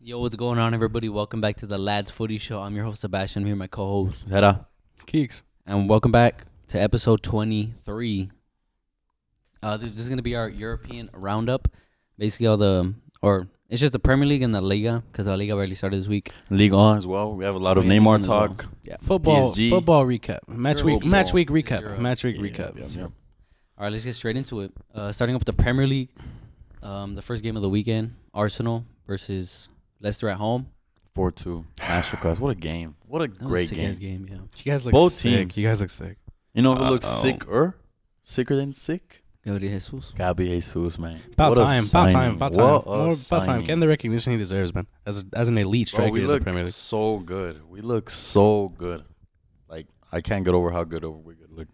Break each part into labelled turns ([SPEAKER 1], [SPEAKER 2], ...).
[SPEAKER 1] Yo, what's going on, everybody? Welcome back to the Ladsfootyshow. I'm your host, Sebastian. I'm here with my co-host,
[SPEAKER 2] Zera.
[SPEAKER 3] Keeks.
[SPEAKER 1] and welcome back to episode 23. This is going to be our European roundup. Basically, it's just the Premier League and the Liga, because the Liga barely started this week.
[SPEAKER 2] League on as well. We have a lot of
[SPEAKER 1] League
[SPEAKER 2] Neymar
[SPEAKER 1] on as well.
[SPEAKER 2] talk.
[SPEAKER 1] Yeah.
[SPEAKER 3] Football
[SPEAKER 2] PSG.
[SPEAKER 3] recap. Match week recap.
[SPEAKER 1] Europe.
[SPEAKER 3] Match week
[SPEAKER 2] Yeah,
[SPEAKER 3] recap.
[SPEAKER 2] yeah.
[SPEAKER 1] All right, let's get straight into it. Starting up with the Premier League. The first game of the weekend, Arsenal versus Leicester at home.
[SPEAKER 2] 4-2. Masterclass. What a game. What a
[SPEAKER 1] That was
[SPEAKER 2] great
[SPEAKER 1] a sick-ass game, yeah.
[SPEAKER 3] You guys look
[SPEAKER 2] Both
[SPEAKER 3] sick.
[SPEAKER 2] teams.
[SPEAKER 3] You guys look sick.
[SPEAKER 2] You know who looks
[SPEAKER 3] Uh-oh.
[SPEAKER 2] sicker than sick?
[SPEAKER 1] Gabriel Jesus.
[SPEAKER 2] Gabi Jesus, man.
[SPEAKER 3] About
[SPEAKER 2] What a
[SPEAKER 3] time.
[SPEAKER 2] signing. What a
[SPEAKER 3] More about time.
[SPEAKER 2] signing.
[SPEAKER 3] Getting the recognition he deserves, man. As an elite
[SPEAKER 2] Bro,
[SPEAKER 3] striker
[SPEAKER 2] we
[SPEAKER 3] in the
[SPEAKER 2] look
[SPEAKER 3] Premier League.
[SPEAKER 2] so good. We look so good. Like, I can't get over how good we look.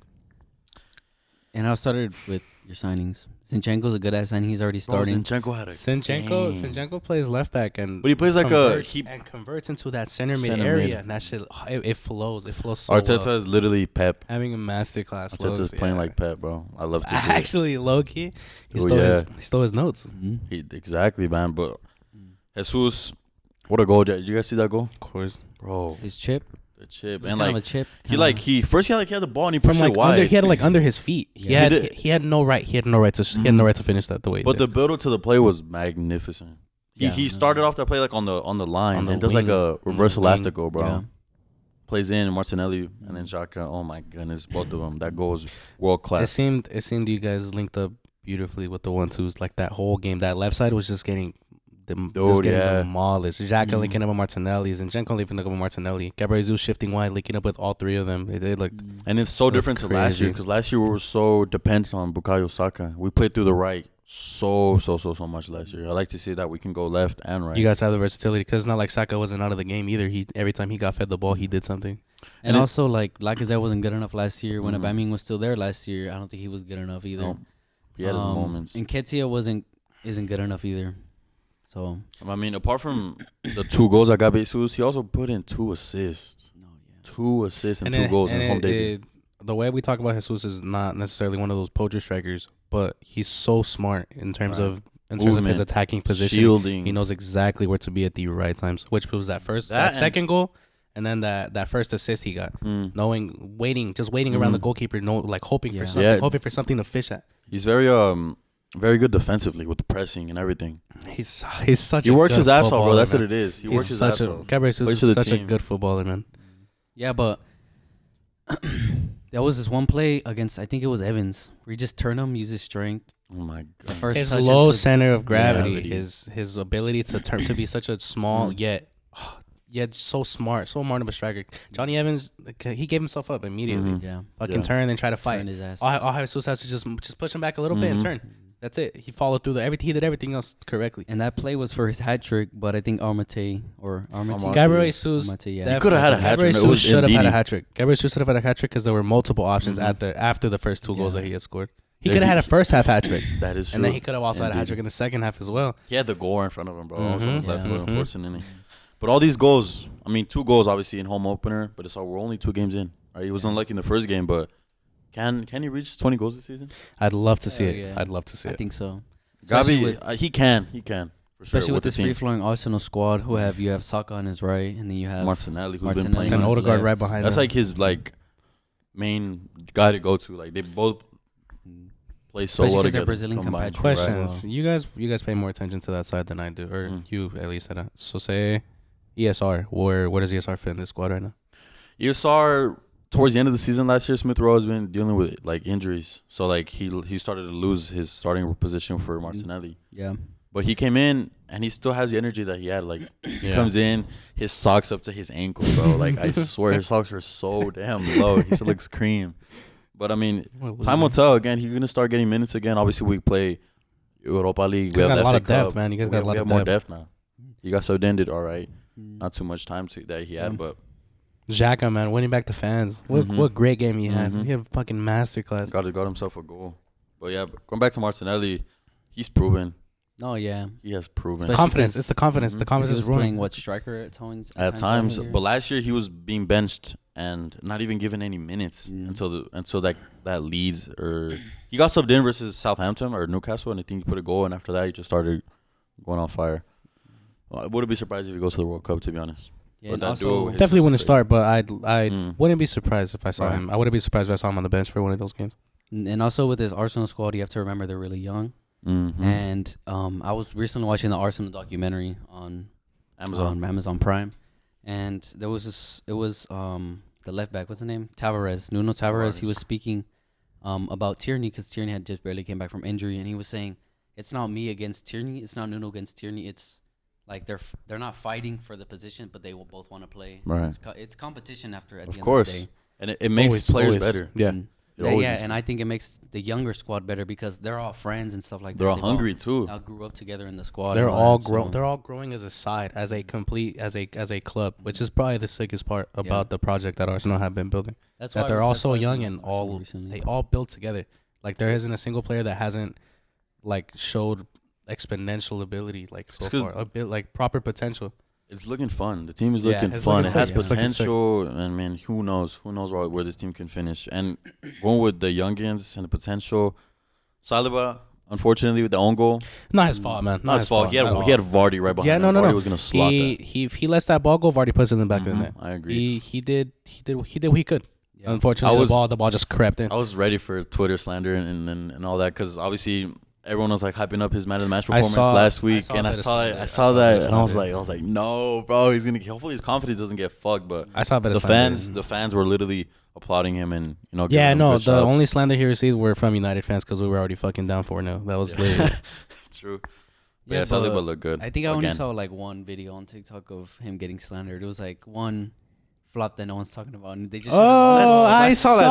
[SPEAKER 1] And I started with your signings. Zinchenko's a good-ass signing. He's already starting.
[SPEAKER 2] Zinchenko had a
[SPEAKER 3] Zinchenko plays left back and
[SPEAKER 2] But he plays like
[SPEAKER 3] converts into that center mid
[SPEAKER 2] Center
[SPEAKER 3] area
[SPEAKER 2] mid.
[SPEAKER 3] and that shit it flows. It flows so
[SPEAKER 2] Arteta
[SPEAKER 3] well.
[SPEAKER 2] is literally Pep.
[SPEAKER 3] Having a masterclass.
[SPEAKER 2] Arteta's playing like Pep, bro. I love to see it.
[SPEAKER 3] Actually, low key, he
[SPEAKER 2] Oh,
[SPEAKER 3] stole
[SPEAKER 2] yeah.
[SPEAKER 3] he stole his notes.
[SPEAKER 2] Exactly, man. But Jesus, what a goal. Did you guys see that goal?
[SPEAKER 3] Of course.
[SPEAKER 2] Bro,
[SPEAKER 1] His chip.
[SPEAKER 2] the chip.
[SPEAKER 1] It was
[SPEAKER 2] And
[SPEAKER 1] kind
[SPEAKER 2] like,
[SPEAKER 1] of a chip.
[SPEAKER 2] he had the ball and he
[SPEAKER 3] From
[SPEAKER 2] pushed
[SPEAKER 3] like
[SPEAKER 2] it wide.
[SPEAKER 3] he had under his feet.
[SPEAKER 1] Yeah.
[SPEAKER 3] He had no right to finish that the way. He
[SPEAKER 2] But
[SPEAKER 3] did.
[SPEAKER 2] the build up to the play was magnificent.
[SPEAKER 1] Yeah.
[SPEAKER 2] He started off that play like on the line
[SPEAKER 3] On the
[SPEAKER 2] and does like
[SPEAKER 3] wing.
[SPEAKER 2] a reverse
[SPEAKER 3] On the wing.
[SPEAKER 2] elastico, bro.
[SPEAKER 1] Yeah.
[SPEAKER 2] Plays in Martinelli and then Xhaka. Oh my goodness, both of them. That goal was world
[SPEAKER 3] it
[SPEAKER 2] class.
[SPEAKER 3] seemed you guys linked up beautifully with the 1-2s. Like that whole game, that left side was just getting
[SPEAKER 2] yeah.
[SPEAKER 3] demolished. Xhaka
[SPEAKER 1] Mhm.
[SPEAKER 3] linking up with Martinelli, Zinchenko linking up with Martinelli, Gabriel Jesus shifting wide, linking up with all three of them. They looked
[SPEAKER 2] And it's so
[SPEAKER 3] That's
[SPEAKER 2] different to last year
[SPEAKER 3] crazy.
[SPEAKER 2] because last year we were so dependent on Bukayo Saka. We played through the right so much last year. I like to see that we can go left and right.
[SPEAKER 3] You guys have the versatility because it's not like Saka wasn't out of the game either. He every time he got fed the ball, he did something.
[SPEAKER 1] And
[SPEAKER 2] And
[SPEAKER 1] also, like Lacazette wasn't good enough last year. When
[SPEAKER 2] Mhm.
[SPEAKER 1] Aubameyang was still there last year, I don't think he was good enough either.
[SPEAKER 2] No, he had his moments.
[SPEAKER 1] And Ketia isn't good enough either. So
[SPEAKER 2] I mean, apart from the 2 goals I got Jesus, he also put in 2 assists. 2 assists and 2 goals in home debut.
[SPEAKER 3] The way we talk about Jesus is not necessarily one of those poacher strikers, but he's so smart in terms
[SPEAKER 2] Right.
[SPEAKER 3] of his
[SPEAKER 2] Movement,
[SPEAKER 3] attacking position.
[SPEAKER 2] Shielding.
[SPEAKER 3] He knows exactly where to be at the right times, which was that
[SPEAKER 2] That
[SPEAKER 3] second goal, and then that first assist he got. Waiting around the goalkeeper, hoping for something,
[SPEAKER 2] Yeah.
[SPEAKER 3] hoping for something to fish at.
[SPEAKER 2] He's very good defensively with the pressing and everything.
[SPEAKER 3] He's such.
[SPEAKER 2] He
[SPEAKER 3] a
[SPEAKER 2] works
[SPEAKER 3] good
[SPEAKER 2] his ass off, bro.
[SPEAKER 3] footballer,
[SPEAKER 2] That's
[SPEAKER 3] man.
[SPEAKER 2] what it is. He
[SPEAKER 3] He's
[SPEAKER 2] works his
[SPEAKER 3] such
[SPEAKER 2] ass off.
[SPEAKER 3] Gabriel Jesus
[SPEAKER 2] Plays
[SPEAKER 3] is
[SPEAKER 2] for the
[SPEAKER 3] such a
[SPEAKER 2] team.
[SPEAKER 3] good footballer, man.
[SPEAKER 1] yeah, but there was this one play against, I think it was Evans, where he just turned him, used his strength.
[SPEAKER 2] Oh my
[SPEAKER 1] The
[SPEAKER 2] god.
[SPEAKER 1] first
[SPEAKER 3] His
[SPEAKER 1] touch
[SPEAKER 3] low
[SPEAKER 1] into-
[SPEAKER 3] center of gravity,
[SPEAKER 2] Gravity.
[SPEAKER 3] his ability to be such a small yet so smart of a striker. Johnny Evans, he gave himself up immediately.
[SPEAKER 2] Mhm.
[SPEAKER 1] Yeah,
[SPEAKER 3] Fucking
[SPEAKER 2] Yeah.
[SPEAKER 3] turn and try to fight.
[SPEAKER 1] turned his ass.
[SPEAKER 3] All Jesus has to just push him back a little bit and
[SPEAKER 2] Mhm.
[SPEAKER 3] turn. That's it. He followed through he did everything else correctly.
[SPEAKER 1] And that play was for his hat trick, but I think Armate.
[SPEAKER 2] Armate.
[SPEAKER 3] Gabriel Jesus
[SPEAKER 1] Armate, yeah.
[SPEAKER 2] He could have had a hat
[SPEAKER 3] Gabriel
[SPEAKER 2] trick. It was
[SPEAKER 3] Jesus should have had a
[SPEAKER 2] Ndidi.
[SPEAKER 3] hat trick. Gabriel Jesus should have had a hat trick because there were multiple options
[SPEAKER 2] Mhm.
[SPEAKER 3] after the first 2 goals
[SPEAKER 1] Yeah.
[SPEAKER 3] that he had scored. He
[SPEAKER 2] Yeah,
[SPEAKER 3] could have had a first half hat trick,
[SPEAKER 2] That is true.
[SPEAKER 3] and then he could have also had a hat
[SPEAKER 2] Indeed.
[SPEAKER 3] trick in the second half as well.
[SPEAKER 2] He had the goal in front of him, bro. On his
[SPEAKER 3] Mhm.
[SPEAKER 2] left foot,
[SPEAKER 1] Yeah.
[SPEAKER 2] unfortunately. But all these goals, I mean, 2 goals obviously in home opener, but we're only 2 games in. Right? He was unlucky in the first game, but can he reach 20 goals this season?
[SPEAKER 3] I'd love to see
[SPEAKER 1] Hell
[SPEAKER 3] it.
[SPEAKER 1] yeah.
[SPEAKER 3] I'd love to see
[SPEAKER 1] I
[SPEAKER 3] it.
[SPEAKER 1] think so. Especially
[SPEAKER 2] Gabi,
[SPEAKER 1] with,
[SPEAKER 2] he can. For sure,
[SPEAKER 1] especially with
[SPEAKER 2] the
[SPEAKER 1] this
[SPEAKER 2] team.
[SPEAKER 1] free-flowing Arsenal squad, you have Saka on his right, and then you have
[SPEAKER 2] Martinelli, who's been
[SPEAKER 1] Martinelli
[SPEAKER 2] playing.
[SPEAKER 1] on
[SPEAKER 3] And
[SPEAKER 1] his
[SPEAKER 3] Odegaard
[SPEAKER 1] left.
[SPEAKER 3] right behind
[SPEAKER 2] That's
[SPEAKER 3] him.
[SPEAKER 2] like his main guy to go to. Like they both play so
[SPEAKER 1] Especially
[SPEAKER 2] well
[SPEAKER 1] 'cause they're
[SPEAKER 2] together.
[SPEAKER 1] Brazilian
[SPEAKER 2] combined.
[SPEAKER 1] compatriots.
[SPEAKER 2] Right.
[SPEAKER 3] Questions. You guys pay more attention to that side than I do, or
[SPEAKER 2] Mm.
[SPEAKER 3] you at least. So say ESR. Where does ESR fit in this squad right now?
[SPEAKER 2] ESR towards the end of the season last year, Smith Rowe has been dealing with injuries. So he started to lose his starting position for Martinelli.
[SPEAKER 1] Yeah.
[SPEAKER 2] But he came in and he still has the energy that he had. Like he comes in, his socks up to his ankle, bro. Like I swear his socks are so damn low. He still looks cream. But I mean, time will tell. Again, he's gonna start getting minutes again. Obviously, we play Europa League.
[SPEAKER 3] You guys got a lot
[SPEAKER 2] FA
[SPEAKER 3] of depth,
[SPEAKER 2] Cup.
[SPEAKER 3] man. You guys got a lot
[SPEAKER 2] we have
[SPEAKER 3] of
[SPEAKER 2] more
[SPEAKER 3] depth.
[SPEAKER 2] depth now. You got Sodended, all right. Not too much time that he had, but
[SPEAKER 3] Xhaka, man, winning back the fans. What
[SPEAKER 2] Mhm.
[SPEAKER 3] what great game he had.
[SPEAKER 2] Mhm.
[SPEAKER 3] He had a fucking masterclass.
[SPEAKER 2] got himself a goal. But yeah, going back to Martinelli, he's proven.
[SPEAKER 1] Oh yeah.
[SPEAKER 2] He has proven.
[SPEAKER 1] Especially
[SPEAKER 3] Confidence.
[SPEAKER 1] 'cause-
[SPEAKER 3] It's the confidence.
[SPEAKER 2] Mhm.
[SPEAKER 3] The
[SPEAKER 1] He
[SPEAKER 3] confidence
[SPEAKER 1] was
[SPEAKER 3] is ruined.
[SPEAKER 1] playing what striker at times.
[SPEAKER 2] At times,
[SPEAKER 1] last year?
[SPEAKER 2] but last year he was being benched and not even given any minutes
[SPEAKER 1] Yeah.
[SPEAKER 2] until that Leeds or he got subbed in versus Southampton or Newcastle, and I think he put a goal, and after that he just started going on fire. I wouldn't be surprised if he goes to the World Cup, to be honest.
[SPEAKER 1] Yeah,
[SPEAKER 2] But
[SPEAKER 1] and
[SPEAKER 2] that
[SPEAKER 1] also,
[SPEAKER 2] duo is
[SPEAKER 3] Definitely
[SPEAKER 2] just
[SPEAKER 3] wouldn't
[SPEAKER 2] big.
[SPEAKER 3] start, but I
[SPEAKER 2] Mm.
[SPEAKER 3] wouldn't be surprised if I saw
[SPEAKER 2] Right.
[SPEAKER 3] him. I wouldn't be surprised if I saw him on the bench for one of those games.
[SPEAKER 1] and also with this Arsenal squad, you have to remember they're really young.
[SPEAKER 2] Mm-hmm.
[SPEAKER 1] And I was recently watching the Arsenal documentary on Amazon Prime, and there was this. It was the left back. What's the name? Nuno Tavares. He was speaking about Tierney because Tierney had just barely came back from injury, and he was saying it's not me against Tierney. It's not Nuno against Tierney. It's like they're not fighting for the position, but they will both want to play.
[SPEAKER 2] Right.
[SPEAKER 1] It's competition after at
[SPEAKER 2] Of
[SPEAKER 1] the end
[SPEAKER 2] course.
[SPEAKER 1] of the day.
[SPEAKER 2] And it makes players better.
[SPEAKER 3] Yeah.
[SPEAKER 1] And
[SPEAKER 2] It always makes
[SPEAKER 1] and I think it makes the younger squad better because they're all friends and stuff like
[SPEAKER 2] They're
[SPEAKER 1] that.
[SPEAKER 2] all
[SPEAKER 1] They've
[SPEAKER 2] hungry too.
[SPEAKER 1] all grew up together in the squad.
[SPEAKER 3] They're
[SPEAKER 1] and
[SPEAKER 3] all
[SPEAKER 1] that,
[SPEAKER 3] grow.
[SPEAKER 1] so-
[SPEAKER 3] They're all growing as a side, as a club, which is probably the sickest part about the project that Arsenal have been building.
[SPEAKER 1] That's
[SPEAKER 3] That
[SPEAKER 1] why
[SPEAKER 3] they're all
[SPEAKER 1] that's
[SPEAKER 3] so
[SPEAKER 1] why I
[SPEAKER 3] young
[SPEAKER 1] really
[SPEAKER 3] and
[SPEAKER 1] like Arsenal
[SPEAKER 3] all
[SPEAKER 1] recently.
[SPEAKER 3] they all built together. Like there isn't a single player that hasn't like showed exponential ability like so
[SPEAKER 2] It's 'cause-
[SPEAKER 3] far, a bit like proper potential.
[SPEAKER 2] It's looking fun. The team is
[SPEAKER 3] Yeah,
[SPEAKER 2] looking
[SPEAKER 3] it's
[SPEAKER 2] fun.
[SPEAKER 3] looking
[SPEAKER 2] It has
[SPEAKER 3] sick. It's looking sick.
[SPEAKER 2] potential, and man, who knows? Who knows where this team can finish? And going with the youngins and the potential, Saliba, unfortunately, with the own goal,
[SPEAKER 3] Not his fault, man.
[SPEAKER 2] not his fault. He had
[SPEAKER 3] at all.
[SPEAKER 2] Vardy right behind
[SPEAKER 3] Yeah,
[SPEAKER 2] him.
[SPEAKER 3] no.
[SPEAKER 2] Vardy was gonna slot
[SPEAKER 3] He lets that ball go. Vardy puts it in the back of the
[SPEAKER 2] Mhm,
[SPEAKER 3] net.
[SPEAKER 2] I agree.
[SPEAKER 3] He did what he could.
[SPEAKER 1] Yeah.
[SPEAKER 3] Unfortunately, the ball just crept in.
[SPEAKER 2] I was ready for Twitter slander and all that because obviously everyone was like hyping up his man of the match performance last week, and I saw that, and I was like, no, bro, he's gonna. Hopefully, his confidence doesn't get fucked. But
[SPEAKER 3] I saw a bit
[SPEAKER 2] the
[SPEAKER 3] of slander.
[SPEAKER 2] fans were literally applauding him and giving
[SPEAKER 3] Yeah,
[SPEAKER 2] him
[SPEAKER 3] no,
[SPEAKER 2] good
[SPEAKER 3] the
[SPEAKER 2] shouts.
[SPEAKER 3] only slander he received were from United fans because we were already fucking down 4-0. That was lit.
[SPEAKER 2] True.
[SPEAKER 1] Yeah,
[SPEAKER 2] Yeah, Saliba
[SPEAKER 1] but
[SPEAKER 2] looked good.
[SPEAKER 1] I think I only
[SPEAKER 2] again.
[SPEAKER 1] saw like one video on TikTok of him getting slandered. It was like one flop that no one's talking about, and they just.
[SPEAKER 3] I saw it.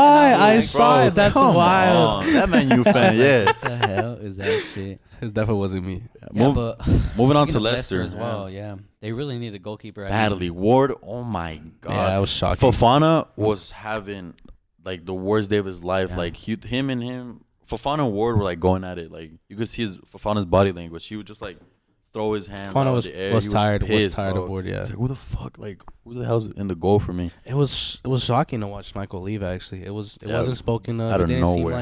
[SPEAKER 2] Bro,
[SPEAKER 3] That's
[SPEAKER 2] come
[SPEAKER 3] wild.
[SPEAKER 2] on. That Man U fan, yeah.
[SPEAKER 1] What the hell is that shit?
[SPEAKER 3] His definitely wasn't me.
[SPEAKER 1] Yeah,
[SPEAKER 2] Move-
[SPEAKER 1] but
[SPEAKER 2] moving on
[SPEAKER 1] speaking
[SPEAKER 2] to
[SPEAKER 1] of
[SPEAKER 2] Leicester
[SPEAKER 1] as well. Yeah, they really need a goalkeeper.
[SPEAKER 2] Badly. Ward, oh my god.
[SPEAKER 3] Yeah, that was shocking.
[SPEAKER 2] Fofana was having like the worst day of his life.
[SPEAKER 1] Yeah.
[SPEAKER 2] Like him, Fofana and Ward were like going at it. Like you could see Fofana's body language. He would just like throw his hands out
[SPEAKER 3] Fofana
[SPEAKER 2] of the air.
[SPEAKER 3] was
[SPEAKER 2] He
[SPEAKER 3] tired. Was
[SPEAKER 2] pissed,
[SPEAKER 3] tired
[SPEAKER 2] bro.
[SPEAKER 3] of Ward. Yeah,
[SPEAKER 2] It's like who the fuck? Like who the hell's in the goal for me?
[SPEAKER 3] it was shocking to watch Michael leave. Actually, it
[SPEAKER 2] Yeah,
[SPEAKER 3] wasn't spoken of.
[SPEAKER 2] out
[SPEAKER 3] It
[SPEAKER 2] of
[SPEAKER 3] didn't seem
[SPEAKER 2] nowhere.